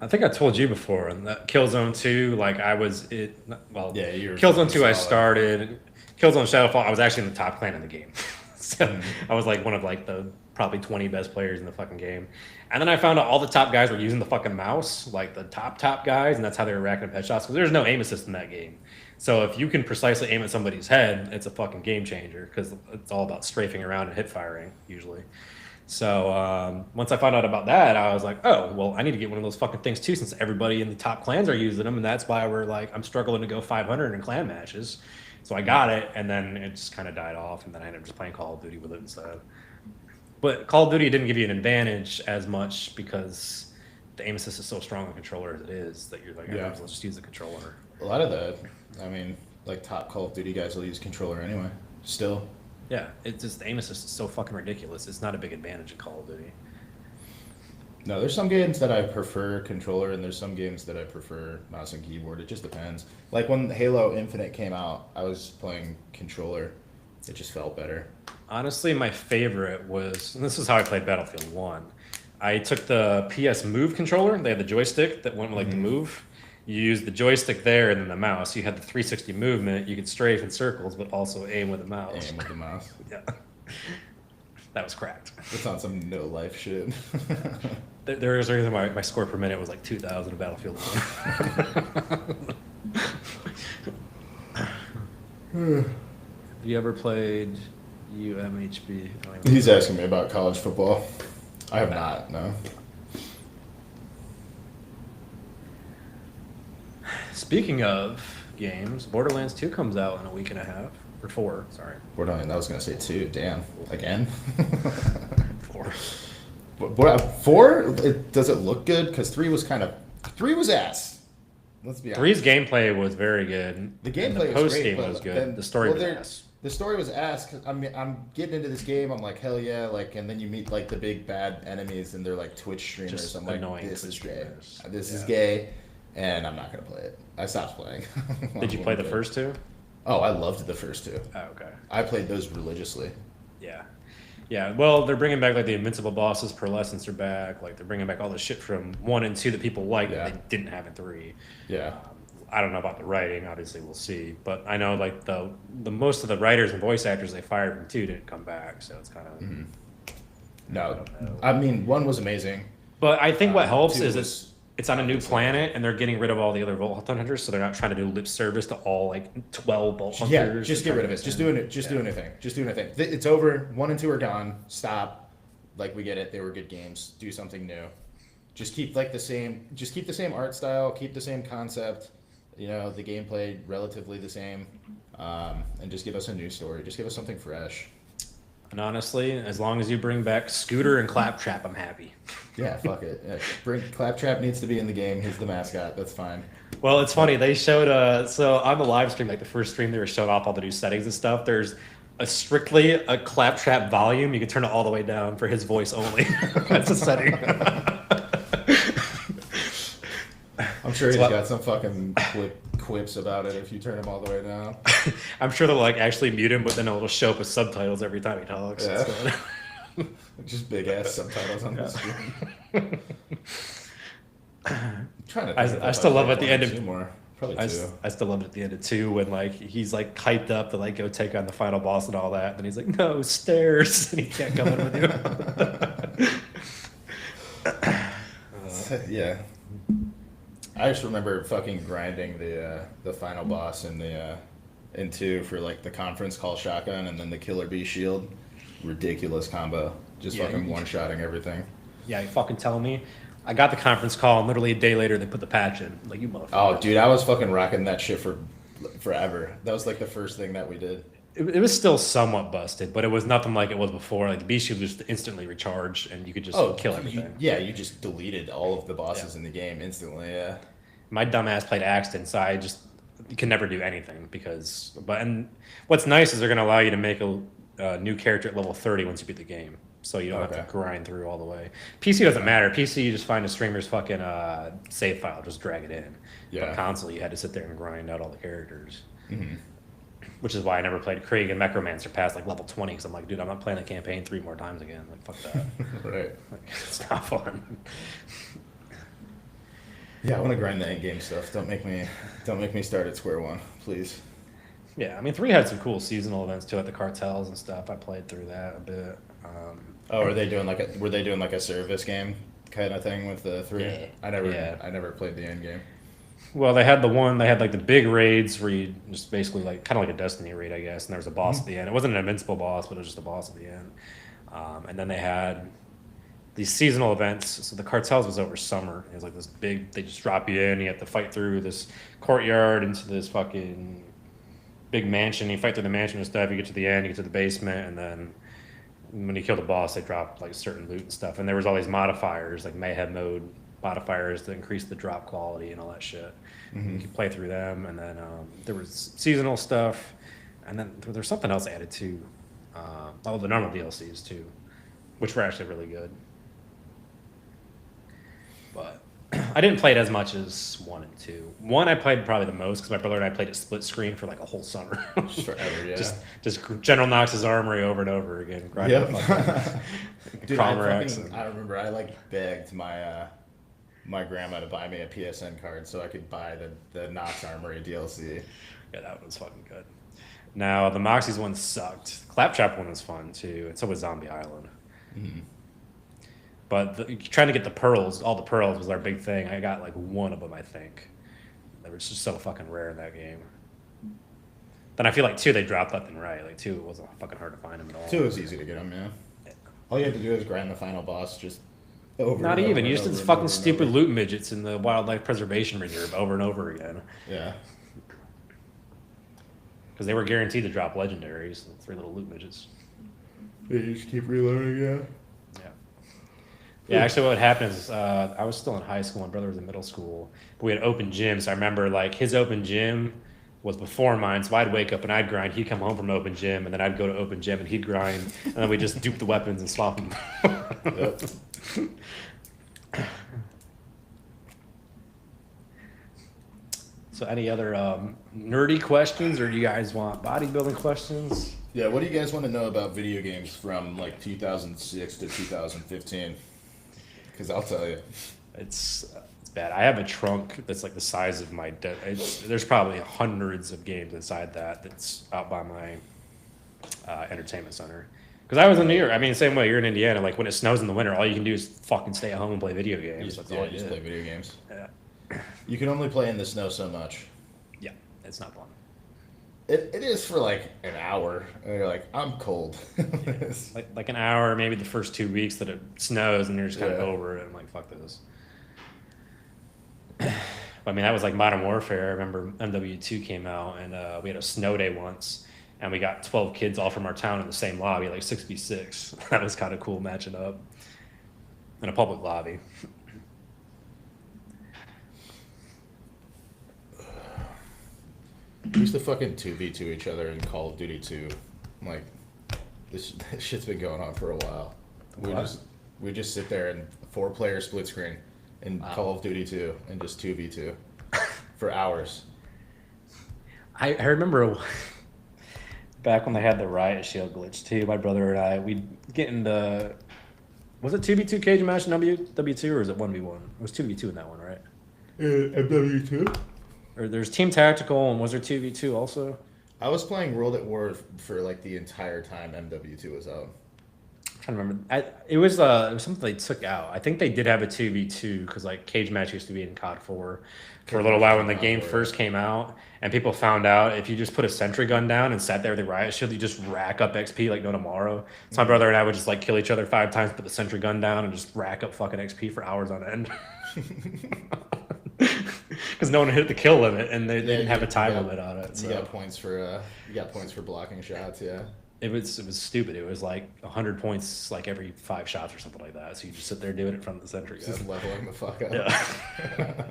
I think I told you before, and that Killzone 2, like I was Yeah, you were Killzone 2 I solid. started, Killzone Shadowfall, I was actually in the top clan in the game. So I was like one of like the probably 20 best players in the fucking game. And then I found out all the top guys were using the fucking mouse, like the top guys, and that's how they were racking up headshots, because there's no aim assist in that game. So if you can precisely aim at somebody's head, it's a fucking game changer, because it's all about strafing around and hip firing, usually. So once I found out about that, I was like, oh, well, I need to get one of those fucking things too, since everybody in the top clans are using them, and that's why I'm struggling to go 500 in clan matches. So I got it, and then it just kind of died off, and then I ended up just playing Call of Duty with it instead. But Call of Duty didn't give you an advantage as much because the aim assist is so strong on the controller as it is that you're like, Yeah. let's just use the controller. A lot of the, I mean, like top Call of Duty guys will use controller anyway. Still. Yeah, it's just the aim assist is so fucking ridiculous. It's not a big advantage in Call of Duty. No, there's some games that I prefer controller, and there's some games that I prefer mouse and keyboard. It just depends. Like when Halo Infinite came out, I was playing controller. It just felt better. Honestly, my favorite was, and this is how I played Battlefield 1. I took the PS Move controller. They had the joystick that went with like the Move. You used the joystick there and then the mouse. You had the 360 movement. You could strafe in circles, but also aim with the mouse. Aim with the mouse. Yeah. That was cracked. It's on some no life shit. There is a reason why my score per minute was like 2,000 in Battlefield 1. Have you ever played UMHB? He's asking me about college football. I have not, no. Speaking of games, Borderlands 2 comes out in a week and a half. Or 4, sorry. Borderlands, I was going to say 2. Damn. Again? 4. But 4? Does it look good? Because 3 was ass. Let's be honest. 3's gameplay was very good. The gameplay and the was post great, game but was good. then- The story well, was there- ass. The story was ass. 'Cause I'm getting into this game. I'm like, hell yeah! Like, and then you meet like the big bad enemies, and they're like Twitch streamers. Just I'm like, annoying this is Twitch gay. streamers. This is Yeah. gay, and I'm not gonna play it. I stopped playing. Did you play the first 2? Oh, I loved the first 2. Oh, okay. I played those religiously. Yeah. Yeah, well, they're bringing back like the invincible bosses, pearlescence are back. Like they're bringing back all the shit from 1 and 2 that people like Yeah. that they didn't have in 3. Yeah. I don't know about the writing. Obviously, we'll see. But I know like the most of the writers and voice actors they fired from 2 didn't come back, so it's kind of. No, I mean 1 was amazing. But I think what helps 2 is was it's on a new planet and they're getting rid of all the other Vault Hunters, so they're not trying to do lip service to all like 12 Vault Hunters. Yeah, just get rid of it. Just do it. Just do anything. Just do anything. It's over. 1 and 2 are gone. Stop. Like we get it. They were good games. Do something new. Just keep like the same. Just keep the same art style. Keep the same concept. You know, the gameplay relatively the same, and just give us a new story. Just give us something fresh. And honestly, as long as you bring back Scooter and Claptrap, I'm happy. Yeah, fuck it. Yeah. Claptrap needs to be in the game. He's the mascot. That's fine. Well, it's funny. They showed so on the live stream, like the first stream, they were showing off all the new settings and stuff. There's strictly a Claptrap volume. You can turn it all the way down for his voice only. That's a setting. I'm sure he's got some fucking quips about it if you turn him all the way down. I'm sure they'll like actually mute him, but then it'll show up with subtitles every time he talks. Yeah. So. Just big ass subtitles on the screen. Trying to I still love at the end of 2 more. Probably 2. I still love it at the end of 2 when like he's like hyped up to like go take on the final boss and all that, and then he's like, no stairs, and he can't come in with you. Yeah. I just remember fucking grinding the final boss in 2 for like the conference call shotgun and then the Killer Bee shield. Ridiculous combo. Just Yeah, fucking one-shotting everything. Yeah, you fucking tell me. I got the conference call, and literally a day later, they put the patch in. Like, you motherfucker. Oh, dude, I was fucking rocking that shit for forever. That was like the first thing that we did. It was still somewhat busted, but it was nothing like it was before. Like, the B shield just instantly recharged, and you could just kill everything. You just deleted all of the bosses in the game instantly, yeah. My dumbass played Axton, so I just can never do anything because. And what's nice is they're going to allow you to make a new character at level 30 once you beat the game. So you don't have to grind through all the way. PC doesn't matter. PC, you just find a streamer's fucking save file, just drag it in. Yeah. But console, you had to sit there and grind out all the characters. Mm-hmm. Which is why I never played Krieg and Necromancer past like level 20 because I'm like, dude, I'm not playing the campaign 3 more times again. Like, fuck that. Right. Like, it's not fun. Yeah, I want to grind the end game stuff. Don't make me start at square one, please. Yeah, I mean, 3 had some cool seasonal events too, like the cartels and stuff. I played through that a bit. Were they doing like a service game kind of thing with the 3? Yeah. I never played the end game. Well, they had like the big raids where you just basically like kind of like a Destiny raid, I guess, and there was a boss at the end. It wasn't an invincible boss, but it was just a boss at the end. And then they had these seasonal events. So the cartels was over summer. It was like this big. They just drop you in. You have to fight through this courtyard into this fucking big mansion. You fight through the mansion and stuff. You get to the end. You get to the basement, and then when you kill the boss, they drop like certain loot and stuff. And there was all these modifiers, like mayhem mode modifiers to increase the drop quality and all that shit. Mm-hmm. You could play through them, and then there was seasonal stuff, and then there's something else added too. The normal DLCs too, which were actually really good. But I didn't play it as much as 1 and 2. 1 I played probably the most because my brother and I played it split screen for like a whole summer. Just forever, yeah. Just General Knox's Armory over and over again. Yep. Dude, I I remember I like begged my my grandma to buy me a PSN card so I could buy the Knox Armory DLC. Yeah, that was fucking good. Now the Moxie's one sucked. Claptrap one was fun too, and so was Zombie Island. Mm-hmm. But trying to get the pearls, all the pearls was our big thing. I got like one of them, I think. They were just so fucking rare in that game. Then I feel like 2 they dropped left and right. Like 2 it wasn't fucking hard to find them at all. 2 was easy to get them, yeah. All you had to do is grind the final boss just over. Not and even. over You and just did over and fucking over stupid and over. loot midgets in the Wildlife Preservation Reserve over and over again. Yeah. Because they were guaranteed to drop legendaries. 3 little loot midgets. You just keep reloading, yeah. Yeah. Yeah, actually what happened is I was still in high school. My brother was in middle school. But we had open gyms. So I remember like his open gym was before mine. So I'd wake up and I'd grind. He'd come home from open gym. And then I'd go to open gym and he'd grind. And then we'd just dupe the weapons and swap them. Yep. So any other nerdy questions, or do you guys want bodybuilding questions? Yeah, what do you guys want to know about video games from like 2006 to 2015? Because I'll tell you. It's bad. I have a trunk that's like the size of my there's probably hundreds of games inside that's out by my entertainment center. Because I was in New York. I mean, same way, you're in Indiana. Like when it snows in the winter, all you can do is fucking stay at home and play video games. That's all I just did. play video games. Yeah. You can only play in the snow so much. Yeah, it's not fun. It is for like an hour, and you're like, I'm cold. like an hour, maybe the first 2 weeks that it snows, and you're just kind of Yeah. over it. I'm like, fuck this. I mean, that was like Modern Warfare. I remember MW2 came out, and we had a snow day once, and we got 12 kids all from our town in the same lobby, like 6v6. That was kind of cool matching up in a public lobby. We used to fucking 2v2 each other in Call of Duty 2. I'm like, this shit's been going on for a while. We just sit there and 4-player split screen in Call of Duty 2 and just 2v2 for hours. I remember back when they had the Riot Shield glitch too. My brother and I, we'd get into, was it 2v2 cage match in W2 or is it 1v1? It was 2v2 in that one, right? MW2? Or there's Team Tactical, and was there 2v2 also? I was playing World at War for like the entire time MW2 was out. I'm trying to remember. It was something they took out. I think they did have a 2v2 because like cage match used to be in COD 4 for a little while when the game first came out, and people found out if you just put a sentry gun down and sat there with a riot shield, you just rack up XP like no tomorrow. So my brother and I would just like kill each other 5 times, put the sentry gun down, and just rack up fucking XP for hours on end. Because no one hit the kill limit, and they didn't have a time limit on it. So. You got points for blocking shots, yeah. It was stupid. It was like 100 points like every 5 shots or something like that. So you just sit there doing it from the sentry gun. Just leveling the fuck up. Yeah.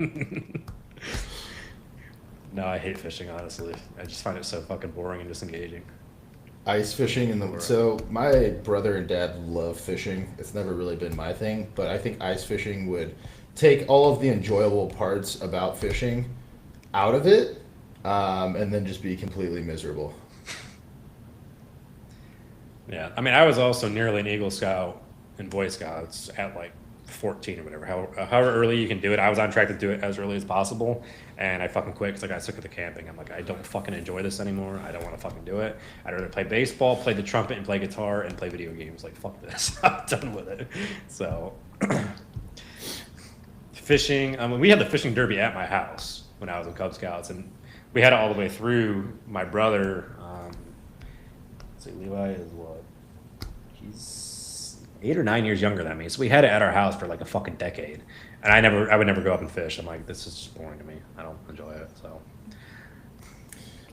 No, I hate fishing, honestly. I just find it so fucking boring and disengaging. Ice fishing so my brother and dad love fishing. It's never really been my thing, but I think ice fishing would take all of the enjoyable parts about fishing out of it, and then just be completely miserable. Yeah, I mean, I was also nearly an Eagle Scout in Boy Scouts at like 14 or whatever. However early you can do it, I was on track to do it as early as possible, and I fucking quit because I got sick of the camping. I'm like, I don't fucking enjoy this anymore. I don't want to fucking do it. I'd rather play baseball, play the trumpet, and play guitar, and play video games. Like, fuck this. I'm done with it. So, fishing. I mean, we had the fishing derby at my house when I was in Cub Scouts, and we had it all the way through. My brother, Levi is what? He's 8 or 9 years younger than me, so we had it at our house for like a fucking decade. And I would never go up and fish. I'm like, this is just boring to me. I don't enjoy it. So.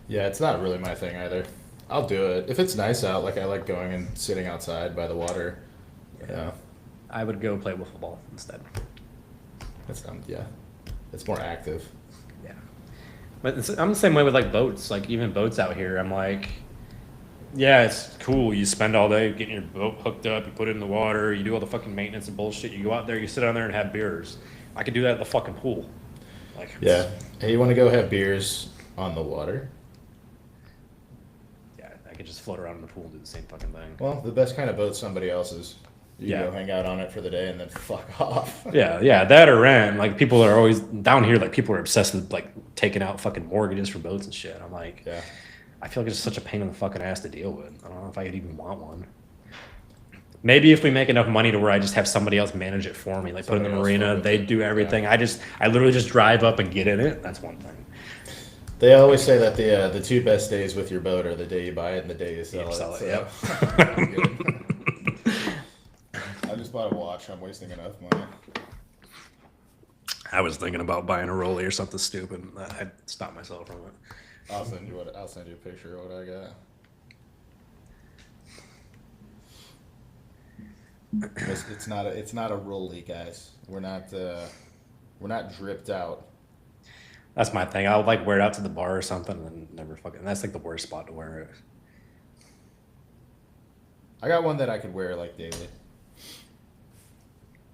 Yeah, it's not really my thing either. I'll do it if it's nice out. Like I like going and sitting outside by the water. Yeah. I would go play wiffle ball instead. It's more active. Yeah, but I'm the same way with like boats. Like even boats out here, I'm like, yeah, it's cool. You spend all day getting your boat hooked up. You put it in the water. You do all the fucking maintenance and bullshit. You go out there, you sit down there and have beers. I could do that at the fucking pool. Like, Yeah. Hey, you want to go have beers on the water? yeah, I could just float around in the pool and do the same fucking thing. Well, the best kind of boat's somebody else's. You Yeah. go hang out on it for the day and then fuck off. Yeah, that or rent. Like, people are always down here. Like, people are obsessed with like taking out fucking mortgages for boats and shit. I'm like, Yeah. I feel like it's such a pain in the fucking ass to deal with. I don't know if I could even want one. Maybe if we make enough money to where I just have somebody else manage it for me, like put in the Somebody else marina, fuck they with it. do everything. Yeah. I literally just drive up and get in it. That's one thing. They always say that the two best days with your boat are the day you buy it and the day you sell it. Sell it, so- yep. Good. I just bought a watch. I'm wasting enough money. I was thinking about buying a Rolly or something stupid. I stopped myself from it. I'll send you a picture of what I got. It's not a rolly, guys. We're not dripped out. That's my thing. I'll like wear it out to the bar or something and then never fucking. That's like the worst spot to wear it. I got one that I could wear like daily.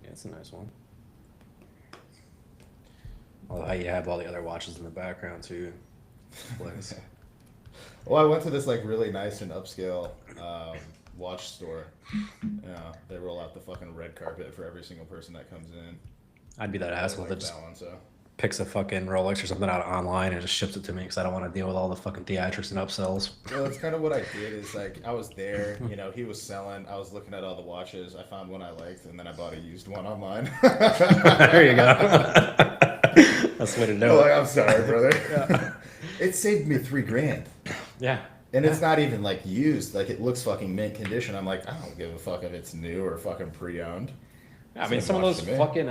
Yeah, it's a nice one. Although how you have all the other watches in the background too. Flex. Well, I went to this like really nice and upscale watch store. Yeah, they roll out the fucking red carpet for every single person that comes in. I'd be that I asshole like that just that one, so. picks a fucking Rolex or something out online and just ships it to me because I don't want to deal with all the fucking theatrics and upsells. Well, that's kind of what I did. Is like I was there, you know, he was selling. I was looking at all the watches. I found one I liked, and then I bought a used one online. There you go. That's the way to do Like, it. I'm sorry, brother. It saved me $3,000, Yeah. and it's not even like used. Like it looks fucking mint condition. I'm like, I don't give a fuck if it's new or fucking pre-owned. I mean, Same some of watch those to me. fucking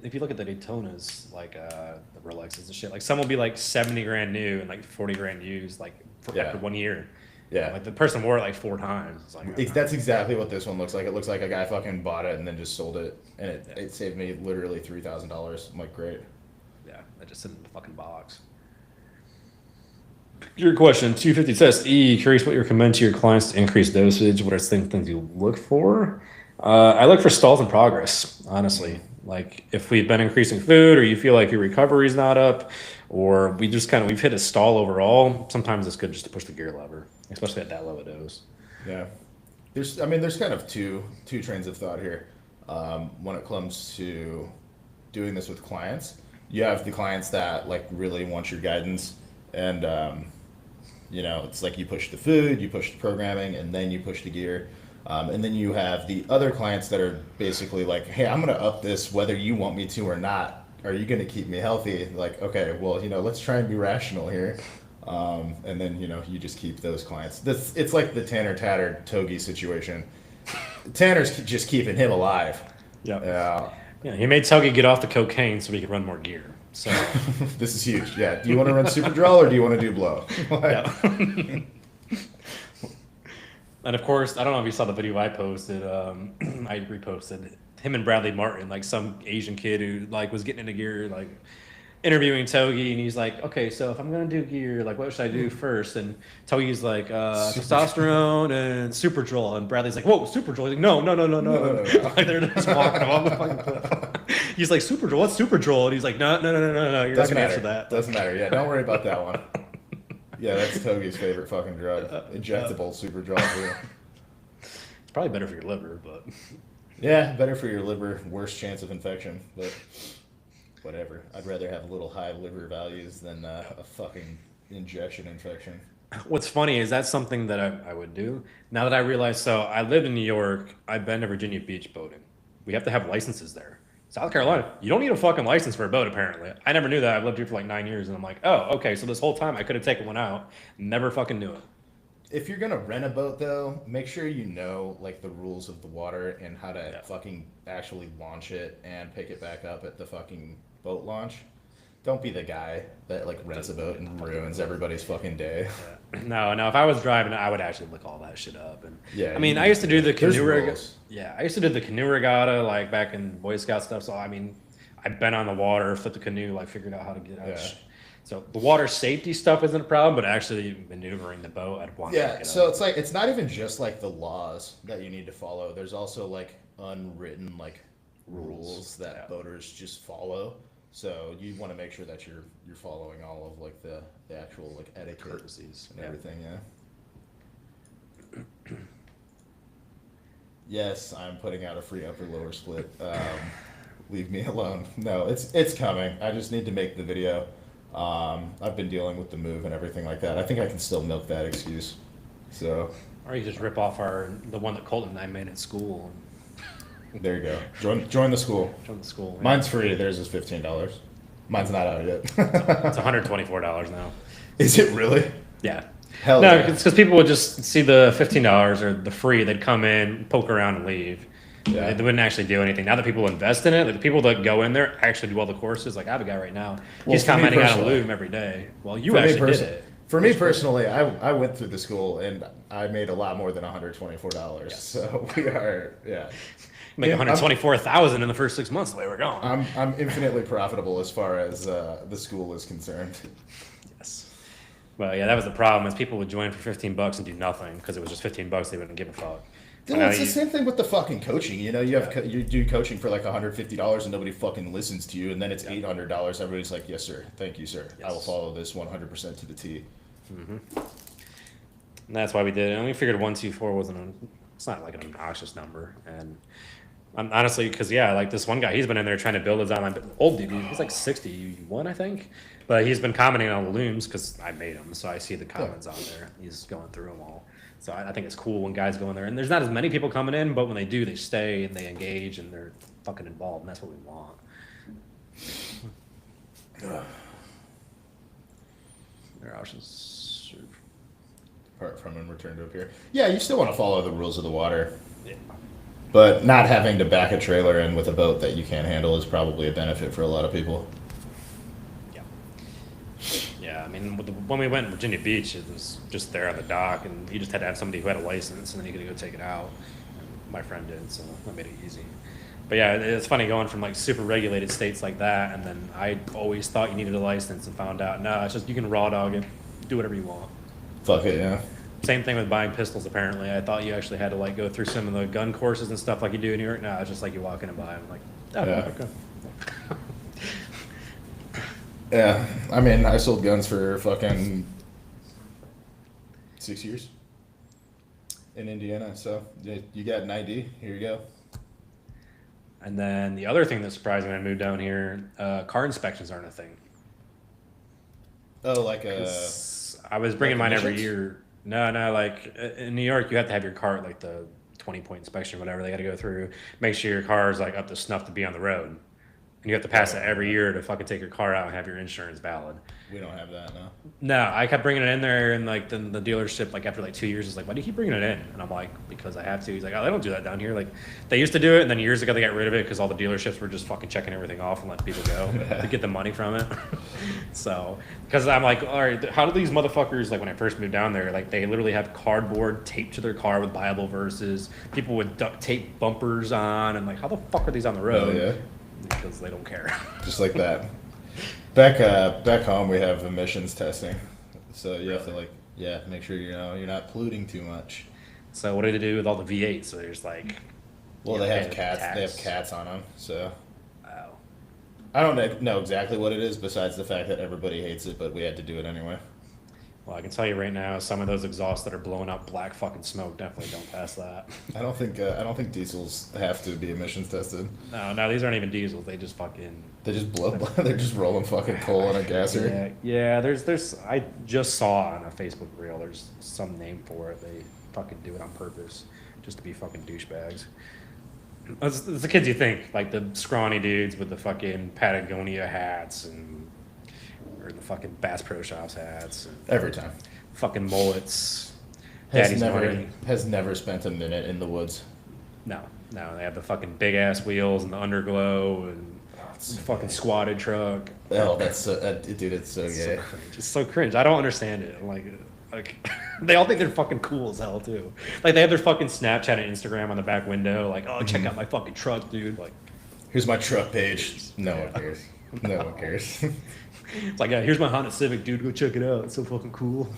if you look at the Daytonas, like the Rolexes and shit, like some will be like 70 grand new and like 40 grand used, like after 1 year. Yeah. Like the person wore it like 4 times. It's like That's exactly what this one looks like. It looks like a guy fucking bought it and then just sold it, and it saved me literally $3,000. I'm like, great. yeah, that just sit in the fucking box. Your question, 250 test E. Curious what you recommend to your clients to increase dosage. What are things you look for? I look for stalls in progress, honestly. Like if we've been increasing food or you feel like your recovery's not up or we've hit a stall overall, sometimes it's good just to push the gear lever, especially at that low a dose. Yeah. There's kind of two trains of thought here. When it comes to doing this with clients, you have the clients that like really want your guidance, and you know, it's like you push the food, you push the programming, and then you push the gear. And then you have the other clients that are basically like, hey, I'm going to up this whether you want me to or not. Are you going to keep me healthy? Like, okay, well, you know, let's try and be rational here. And then, you know, you just keep those clients. It's like the Tanner Tatter Togi situation. Tanner's just keeping him alive. Yeah. Yeah, he made Togi get off the cocaine so we could run more gear. So This is huge. Yeah. Do you want to run super draw or do you want to do blow? yeah. And of course, I don't know if you saw the video I posted. I reposted him and Bradley Martin, like some Asian kid who like was getting into gear, like interviewing Togi, and he's like, "Okay, so if I'm gonna do gear, like what should I do first?" And Togi's like, "Testosterone and super draw." And Bradley's like, "Whoa, super draw!" He's like, "No." Like they're just walking along the fucking cliff. He's like, "Super draw? What's super draw?" And he's like, "No. You're not gonna answer that." Doesn't matter. Yeah, don't worry about that one. Yeah, that's Togi's favorite fucking drug. Injectable super draw. It's probably better for your liver, but Yeah, better for your liver, worse chance of infection, but whatever. I'd rather have a little high liver values than a fucking injection infection. what's funny is that's something that I would do. Now that I realize, so I lived in New York, I've been to Virginia Beach boating. We have to have licenses there. South Carolina, you don't need a fucking license for a boat, apparently. I never knew that. I've lived here for like 9 years, and I'm like, oh, okay, so this whole time I could have taken one out. Never fucking knew it. If you're gonna rent a boat, though, make sure you know like the rules of the water and how to fucking actually launch it and pick it back up at the fucking boat launch. Don't be the guy that like rents a boat and ruins everybody's fucking day. No, if I was driving, I would actually look all that shit up. And Yeah, I mean, you I used to do the there's canoe regatta. rules. Yeah, I used to do the canoe regatta like back in Boy Scout stuff. So I mean, I've been on the water, flipped the canoe, like figured out how to get out. Yeah. So the water safety stuff isn't a problem, but actually maneuvering the boat, I'd want. Yeah, to so it's like it's not even just like the laws that you need to follow. There's also like unwritten like rules that Yeah. boaters just follow. So you want to make sure that you're following all of like the actual like etiquette Courtesies. and Yeah. everything. Yeah. Yes, I'm putting out a free upper lower split. Leave me alone. No, it's coming. I just need to make the video. I've been dealing with the move and everything like that. I think I can still milk that excuse. So Or you just rip off the one that Colton and I made at school. there you go. Join the school. Join the school. Yeah. Mine's free. Theirs is $15. Mine's not out yet. It's $124 now. Is it really? Yeah. Hell No, yeah. it's because people would just see the $15 or the free. They'd come in, poke around, and leave. Yeah. They wouldn't actually do anything. Now that people invest in it, like the people that go in there actually do all the courses. Like I have a guy right now. He's for me commenting on a personally- loom every day. Well, you For me actually did perso- it. For me personally, I went through the school and I made a lot more than $124. Yes. So we are, yeah. Make Yeah, 124,000 in the first 6 months. The way we're going. I'm infinitely profitable as far as the school is concerned. Yes. Well, yeah, that was the problem. Is people would join for $15 and do nothing because it was just $15. They wouldn't give a fuck. Dude, But now it's the same thing with the fucking coaching. You know, you do coaching for like $150 and nobody fucking listens to you, and then it's $800. Everybody's like, "Yes, sir. Thank you, sir. I will Yes. follow this 100% to the T." And that's why we did it. And we figured 124 it's not like an obnoxious number. And I'm honestly, because like this one guy, he's been in there trying to build his online. Old dude, he's like 61, I think. But he's been commenting on the looms because I made them, so I see the comments on there. He's going through them all. So I think it's cool when guys go in there, and there's not as many people coming in, but when they do, they stay and they engage and they're fucking involved, and that's what we want. Their options. Apart from in return to appear. Yeah, you still want to follow the rules of the water. Yeah. But not having to back a trailer in with a boat that you can't handle is probably a benefit for a lot of people. Yeah. Yeah, I mean, when we went to Virginia Beach, it was just there on the dock, and you just had to have somebody who had a license, and then you could go take it out. And my friend did, so that made it easy. But yeah, it's funny going from like super regulated states like that, and then I always thought you needed a license and found out, no, it's just you can raw dog it, do whatever you want. Fuck it, yeah. Same thing with buying pistols, apparently. I thought you actually had to like go through some of the gun courses and stuff like you do in New York. No, it's just like you walk in and buy them. Like, oh, Yeah. okay. Yeah, I mean, I sold guns for fucking 6 years in Indiana, so you got an ID, here you go. And then the other thing that surprised me when I moved down here, car inspections aren't a thing. Oh, like I was bringing like mine every emissions? year. No, like in New York, you have to have your car at like the 20-point inspection or whatever. They got to go through, make sure your car is like up to snuff to be on the road. And you have to pass it every year to fucking take your car out and have your insurance valid. we don't have that now. No, I kept bringing it in there, and like the dealership, like after like 2 years, is like, why do you keep bringing it in? And I'm like, because I have to. He's like, oh, they don't do that down here. Like they used to do it, and then years ago they got rid of it because all the dealerships were just fucking checking everything off and letting people go to get the money from it. So, because I'm like, all right, how do these motherfuckers, like when I first moved down there, like they literally have cardboard taped to their car with Bible verses. People would duct tape bumpers on, and like, how the fuck are these on the road? Oh, yeah. Because they don't care. Just like that. Back home we have emissions testing, so you have to like make sure you're not polluting too much. So what do they do with all the V8s? So there's like, Well, you they know, have cats. tax. They have cats on them, so Oh. I don't know exactly what it is. Besides the fact that everybody hates it, but we had to do it anyway. Well, I can tell you right now, some of those exhausts that are blowing out black fucking smoke definitely don't pass that. I don't think diesels have to be emissions tested. No, these aren't even diesels. They just fucking. They just blow. They're just rolling fucking coal in a gasser. Yeah. There's. I just saw on a Facebook reel. There's some name for it. They fucking do it on purpose, just to be fucking douchebags. It's the kids you think, like the scrawny dudes with the fucking Patagonia hats or the fucking Bass Pro Shops hats. And Every time. fucking mullets. Has Daddy's never money. has never spent a minute in the woods. No, they have the fucking big ass wheels and the underglow and fucking squatted truck. Oh, that's so, dude, it's so It's gay. so cringe. It's so cringe. I don't understand it. I'm like they all think they're fucking cool as hell too. Like they have their fucking Snapchat and Instagram on the back window. Like, oh, check out my fucking truck, dude. Like, Here's my truck page. No one cares. No one cares. it's like, yeah, here's my Honda Civic, dude. Go check it out. It's so fucking cool.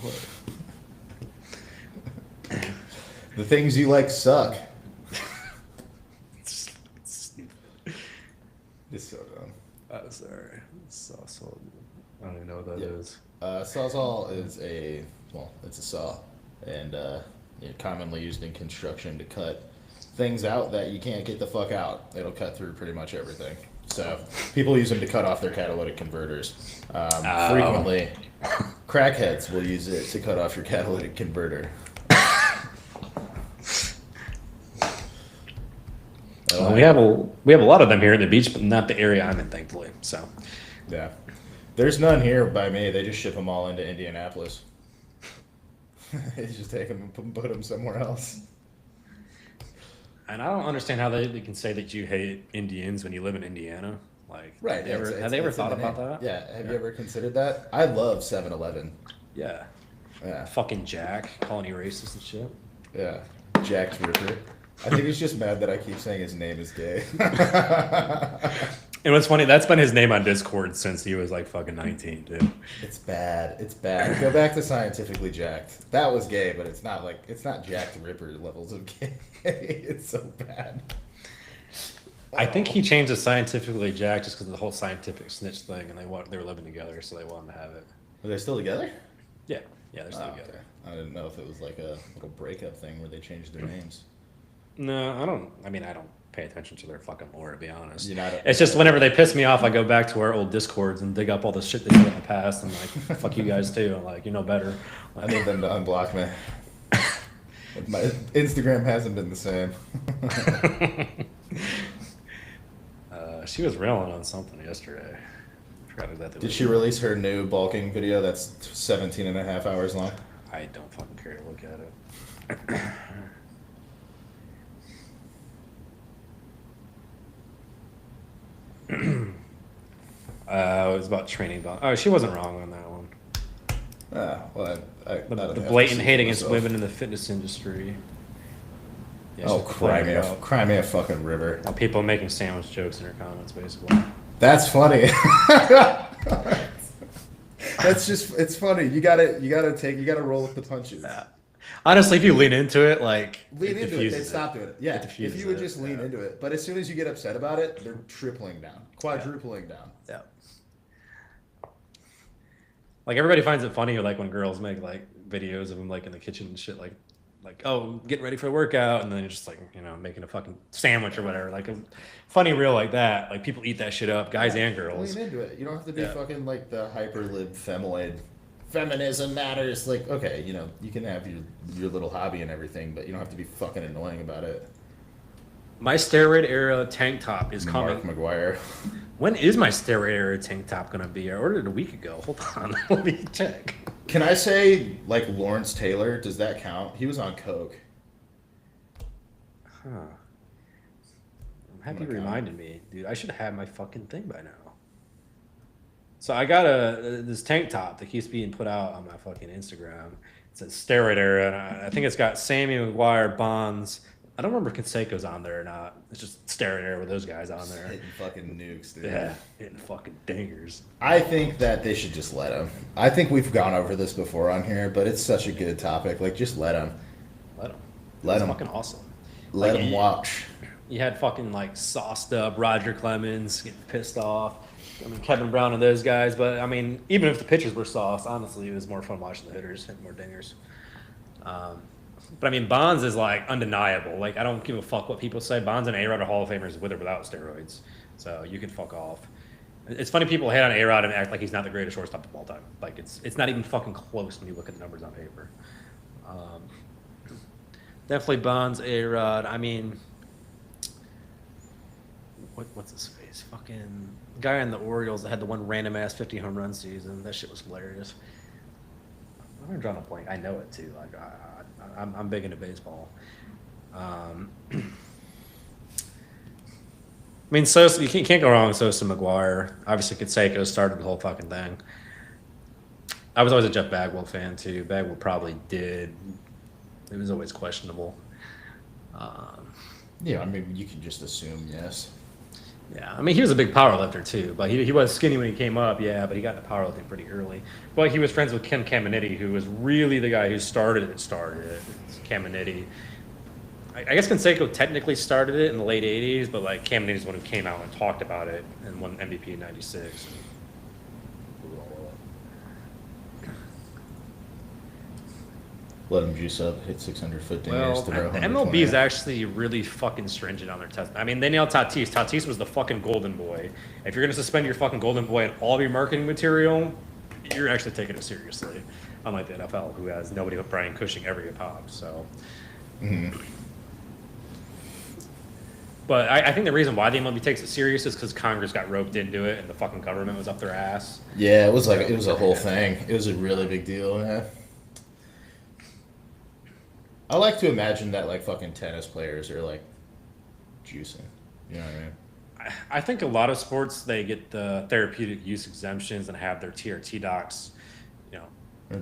The things you like suck. It's stupid. Sorry. Sawzall. I don't even know what that is. Sawzall is it's a saw, and commonly used in construction to cut things out that you can't get the fuck out. It'll cut through pretty much everything. So people use them to cut off their catalytic converters. Frequently, crackheads will use it to cut off your catalytic converter. Well, we have a lot of them here at the beach, but not the area I'm in, thankfully. So, yeah, there's none here by me. They just ship them all into Indianapolis. They just take them and put them somewhere else. And I don't understand how they can say that you hate Indians when you live in Indiana. Like, right? Have they ever thought about that? Yeah. Have you ever considered that? I love 7-Eleven. Yeah. Yeah. Fucking Jack calling you racist and shit. Yeah. Jack Ripper. I think he's just mad that I keep saying his name is gay. And what's funny, that's been his name on Discord since he was like fucking 19, dude. It's bad. It's bad. Go back to Scientifically Jacked. That was gay, but it's not Jack the Ripper levels of gay. It's so bad. I think he changed the Scientifically Jacked just because of the whole scientific snitch thing, and they were living together, so they wanted to have it. Are they still together? Yeah, they're still together. Okay. I didn't know if it was like a little breakup thing where they changed their names. No, I don't pay attention to their fucking lore, to be honest. It's just whenever they piss me off, I go back to our old Discords and dig up all the shit they did in the past, and like, fuck you guys too. I'm like, you know better. I need them to unblock me. My Instagram hasn't been the same. She was railing on something yesterday. I forgot exactly. Did she release her new bulking video that's 17 and a half hours long? I don't fucking care to look at it. It was about training. Oh, she wasn't wrong on that one. The blatant hate against women in the fitness industry. Yeah, cry me a fucking river. People making sandwich jokes in her comments, basically. That's funny. It's funny. You gotta roll with the punches. Yeah. Honestly, if you lean into it, lean into it, they stop doing it. Yeah, if you would just lean into it. But as soon as you get upset about it, they're tripling down, quadrupling down. Yeah. Like, everybody finds it funny, like when girls make like videos of them like in the kitchen and shit, like oh, getting ready for the workout, and then you're just like, making a fucking sandwich or whatever, like a funny reel like that. Like, people eat that shit up, guys and girls. Lean into it. You don't have to be fucking like the hyperlib femoid. Feminism matters. Like, okay, you can have your little hobby and everything, but you don't have to be fucking annoying about it. My steroid era tank top is coming. Mark McGuire. When is my steroid era tank top gonna be? I ordered it a week ago. Hold on, let me check. Can I say, like, Lawrence Taylor? Does that count? He was on coke. Huh. I'm happy you reminded me, dude. I should have my fucking thing by now. So I got this tank top that keeps being put out on my fucking Instagram. It says steroid era, and I think it's got Sammy McGuire, Bonds. I don't remember if Canseco's on there or not. It's just steroid era with those guys on there. Hitting fucking nukes, dude. Yeah, hitting fucking dingers. I think that they should just let him. I think we've gone over this before on here, but it's such a good topic. Like, just let him. Let him. Fucking awesome. Let him watch. You had fucking like sauced up Roger Clemens getting pissed off. I mean, Kevin Brown and those guys, but I mean, even if the pitchers were sauced, honestly, it was more fun watching the hitters hit more dingers. But I mean, Bonds is like undeniable. Like, I don't give a fuck what people say. Bonds and A-Rod are Hall of Famers with or without steroids, so you can fuck off. It's funny people hate on A-Rod and act like he's not the greatest shortstop of all time. Like, it's not even fucking close when you look at the numbers on paper. Definitely Bonds, A-Rod. I mean, what's his face? Fucking guy in the Orioles that had the one random ass 50 home run season. That shit was hilarious. I'm drawing a blank. I know it too. Like, I'm big into baseball. I mean, Sosa, you can't go wrong with Sosa McGuire. Obviously, Canseco started the whole fucking thing. I was always a Jeff Bagwell fan too. Bagwell probably did. It was always questionable. Yeah, I mean, you can just assume yes. Yeah, I mean, he was a big power lifter too, but he was skinny when he came up, yeah, but he got into powerlifting pretty early. But he was friends with Ken Caminiti, who was really the guy who started it. Caminiti. I guess Canseco technically started it in the late '80s, but like Cam Newton's the one who came out and talked about it and won MVP in '96. Let him juice up, hit 600-foot dingers. Well, to the MLB is actually really fucking stringent on their test. I mean, they nailed Tatis. Tatis was the fucking golden boy. If you're gonna suspend your fucking golden boy and all of your marketing material, you're actually taking it seriously. Unlike the NFL, who has nobody but Brian Cushing every pop. So. But I think the reason why the MLB takes it serious is because Congress got roped into it and the fucking government was up their ass. Yeah, it was a whole thing. It was a really big deal, man. I like to imagine that like fucking tennis players are like juicing. You know what I mean? I think a lot of sports, they get the therapeutic use exemptions and have their TRT docs, you know,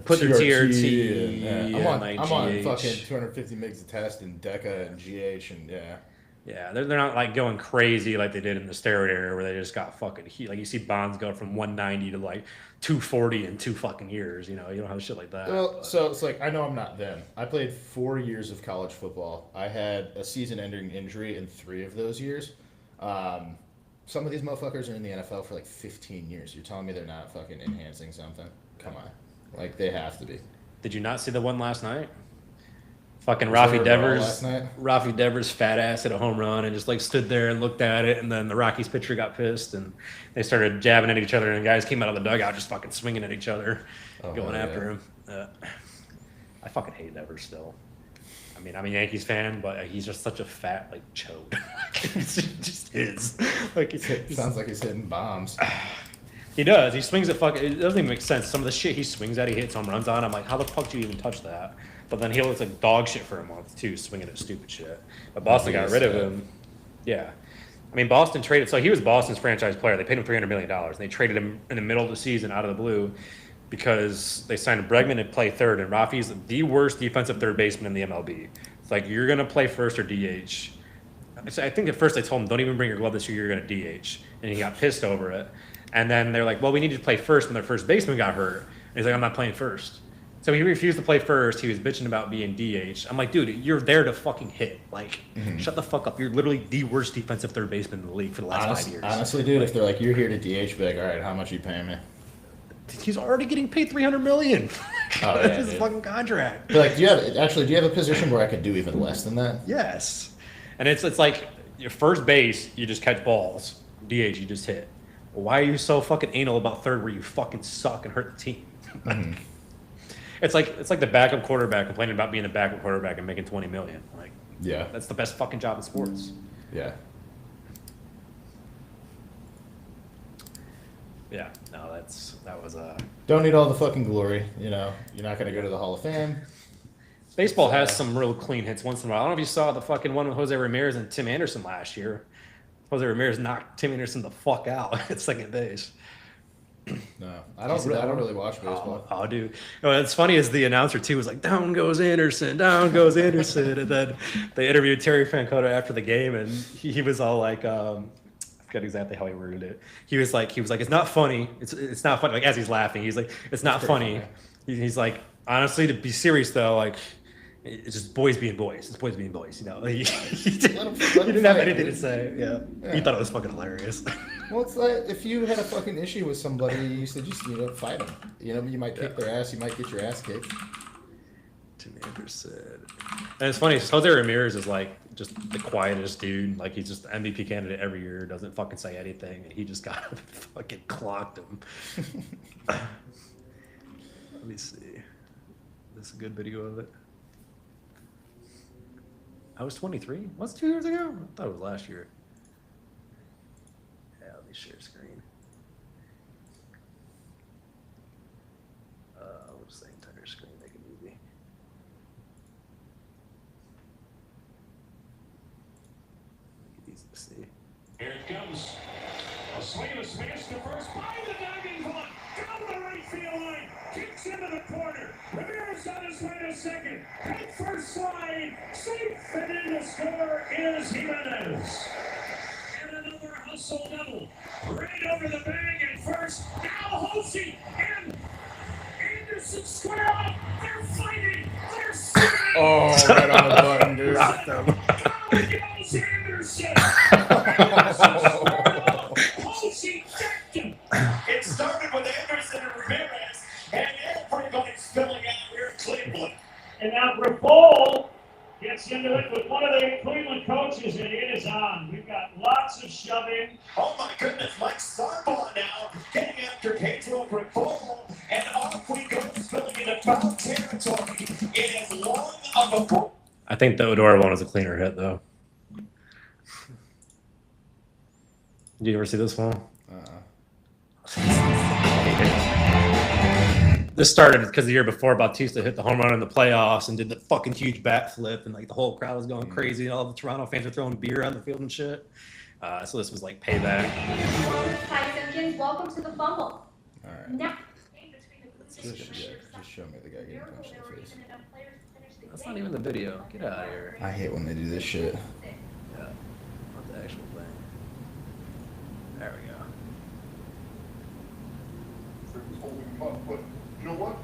put their TRT. Yeah. And I'm on fucking 250 mgs a test and DECA and GH and yeah. Yeah, they're not like going crazy like they did in the steroid era where they just got fucking heat. Like you see Bonds go from 190 to like 240 in 2 fucking years. You know, you don't have shit like that. Well, but. so it's like I know I'm not them. I played 4 years of college football. I had a season-ending injury in 3 of those years. Some of these motherfuckers are in the NFL for like 15 years. You're telling me they're not fucking enhancing something? Come on, like they have to be. Did you not see the one last night? Fucking Rafi Devers' fat ass hit a home run and just like stood there and looked at it, and then the Rockies pitcher got pissed and they started jabbing at each other, and guys came out of the dugout just fucking swinging at each other, going after him. I fucking hate Devers still. I mean, I'm a Yankees fan, but he's just such a fat like chode. He just is. Like sounds like he's hitting bombs. He does. He swings at fucking. It doesn't even make sense. Some of the shit he swings at, he hits home runs on. I'm like, how the fuck do you even touch that? But then he looks like dog shit for a month too, swinging at stupid shit. But Boston got rid of him. Yeah, I mean Boston traded. So he was Boston's franchise player. They paid him $300 million. And they traded him in the middle of the season out of the blue because they signed Bregman to play third, and Rafi's the worst defensive third baseman in the MLB. It's like you're gonna play first or DH. So I think at first they told him, don't even bring your glove this year. You're gonna DH, and he got pissed over it. And then they're like, well, we need to play first, and their first baseman got hurt. And he's like, I'm not playing first. So he refused to play first. He was bitching about being DH. I'm like, dude, you're there to fucking hit. Like, shut the fuck up. You're literally the worst defensive third baseman in the league for the last 5 years. Honestly, dude, if they're like, you're here to DH, be like, all right, how much are you paying me? He's already getting paid $300 million. That's his fucking contract. But like, do you have a position where I could do even less than that? Yes. And it's like your first base, you just catch balls. DH, you just hit. Well, why are you so fucking anal about third where you fucking suck and hurt the team? It's like the backup quarterback complaining about being a backup quarterback and making $20 million. Like, yeah, that's the best fucking job in sports. Yeah. Yeah. No, that was Don't need all the fucking glory. You know, you're not gonna go to the Hall of Fame. Baseball has some real clean hits once in a while. I don't know if you saw the fucking one with Jose Ramirez and Tim Anderson last year. Jose Ramirez knocked Tim Anderson the fuck out at second base. No, I don't really watch baseball. Oh, dude. What's funny is the announcer, too, was like, down goes Anderson, down goes Anderson. And then they interviewed Terry Francona after the game, and he was all like, I forget exactly how he worded it. He was like, it's not funny. It's not funny. Like, as he's laughing, he's like, it's not funny. He's like, honestly, to be serious, though, like, it's just boys being boys. It's boys being boys, you know. He didn't have anything to say. Yeah. He thought it was fucking hilarious. Well, it's like if you had a fucking issue with somebody, you should just fight them. You know, you might kick their ass. You might get your ass kicked. Tim Anderson. And it's funny. Jose Ramirez is like just the quietest dude. Like he's just the MVP candidate every year. Doesn't fucking say anything, and he just got up and fucking clocked him. Let me see. This is a good video of it. I was 23. What's 2 years ago? I thought it was last year. Yeah, let me share screen. I'll just say entire screen, make it easy. Make it easy to see. Here it comes. A swing and a smash to first by the diving one. Down the right field line. Kicks into the corner. Ramirez on his way to second. Head first slide. Safe. And in the score is Jimenez. And another hustle double. Right over the bag at first. Now Hosey and Anderson square up. They're fighting. They're swinging. Oh, right on the button, dude. Center Ramirez, and everybody's filling out here in Cleveland. And now Grifol gets into it with one of the Cleveland coaches, and it is on. We've got lots of shoving. Oh my goodness, Mike Sarbaugh now getting after Pedro Grifol, and off we go, spilling into foul territory. It is long of a ball. I think the Odora one was a cleaner hit, though. Did you ever see this one? This started because the year before Bautista hit the home run in the playoffs and did the fucking huge bat flip, and like the whole crowd was going crazy, and all the Toronto fans were throwing beer on the field and shit. So this was like payback. Hi, Simpkins. Welcome to the fumble. All right. Now, Just show me the guy getting punched in the face. That's not even the video. Get out of here. I hate when they do this shit. Yeah. Not the actual thing. There we go. Holding him up, but you know what?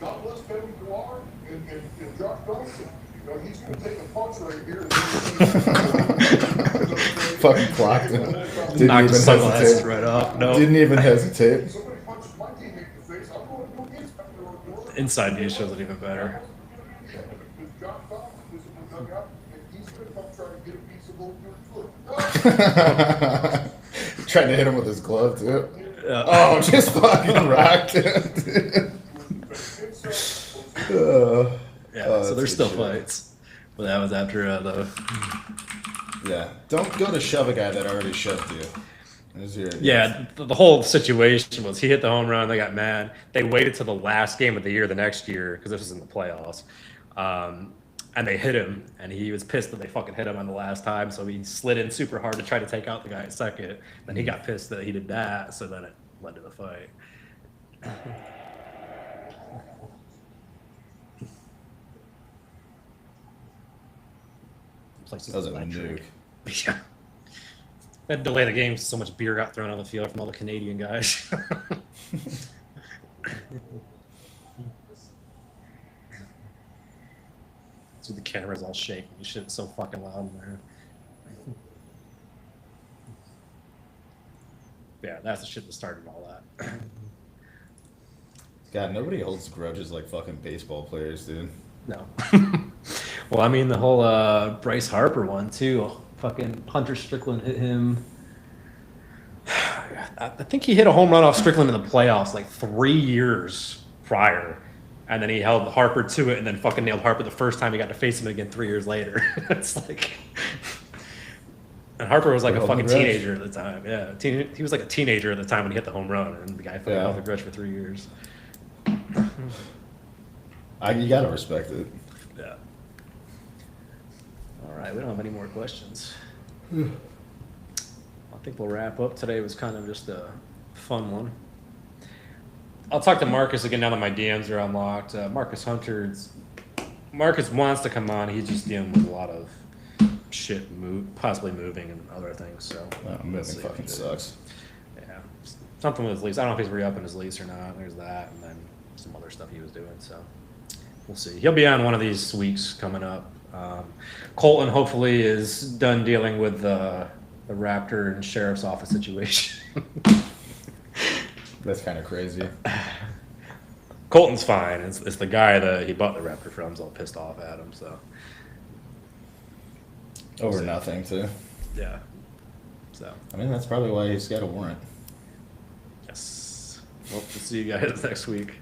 God bless Kevin Pillar and Josh Donaldson. You know, he's going to take a punch right here. Fucking clocked him. Didn't Knocked even the sunglasses hesitate. right off. No. Didn't even hesitate. Somebody punches my teammate in the face, I'm going to go against him. Inside view shows it even better. Josh Donaldson is in the dugout, and he's going to come try to get a piece of old foot. Trying to hit him with his glove too. Oh, just fucking rocked him. Yeah, so there's still shit. fights. But that was after the. Yeah, don't go to shove a guy that already shoved you. Yeah, the whole situation was he hit the home run. They got mad. They waited till the last game of the year, the next year, because this was in the playoffs. And they hit him, and he was pissed that they fucking hit him on the last time. So he slid in super hard to try to take out the guy at second. Then he got pissed that he did that. So then it led to the fight. That was a nuke. Yeah. That delay the game. So much beer got thrown on the field from all the Canadian guys. So the camera's all shaking. You shit, it's so fucking loud in there. Yeah, that's the shit that started all that. God, nobody holds grudges like fucking baseball players, dude. No. Well, I mean, the whole Bryce Harper one, too. Fucking Hunter Strickland hit him. I think he hit a home run off Strickland in the playoffs like 3 years prior. And then he held Harper to it and then fucking nailed Harper the first time he got to face him again 3 years later. It's like. And Harper was like a fucking teenager at the time. Yeah. He was like a teenager at the time when he hit the home run. And the guy fucking held the grudge for 3 years. You gotta respect it. Yeah. All right, we don't have any more questions. I think we'll wrap up. Today was kind of just a fun one. I'll talk to Marcus again now that my DMs are unlocked. Marcus wants to come on. He's just dealing with a lot of shit, possibly moving and other things. So Moving fucking sucks. Yeah, something with his lease. I don't know if he's re-upping his lease or not. There's that, and then some other stuff he was doing. So we'll see. He'll be on one of these weeks coming up. Colton hopefully is done dealing with the Raptor and Sheriff's Office situation. That's kind of crazy. Colton's fine. It's the guy that he bought the Raptor from is all pissed off at him. So Over nothing, too. yeah. So I mean, that's probably why he's got a warrant. yes. Well, we'll see you guys next week.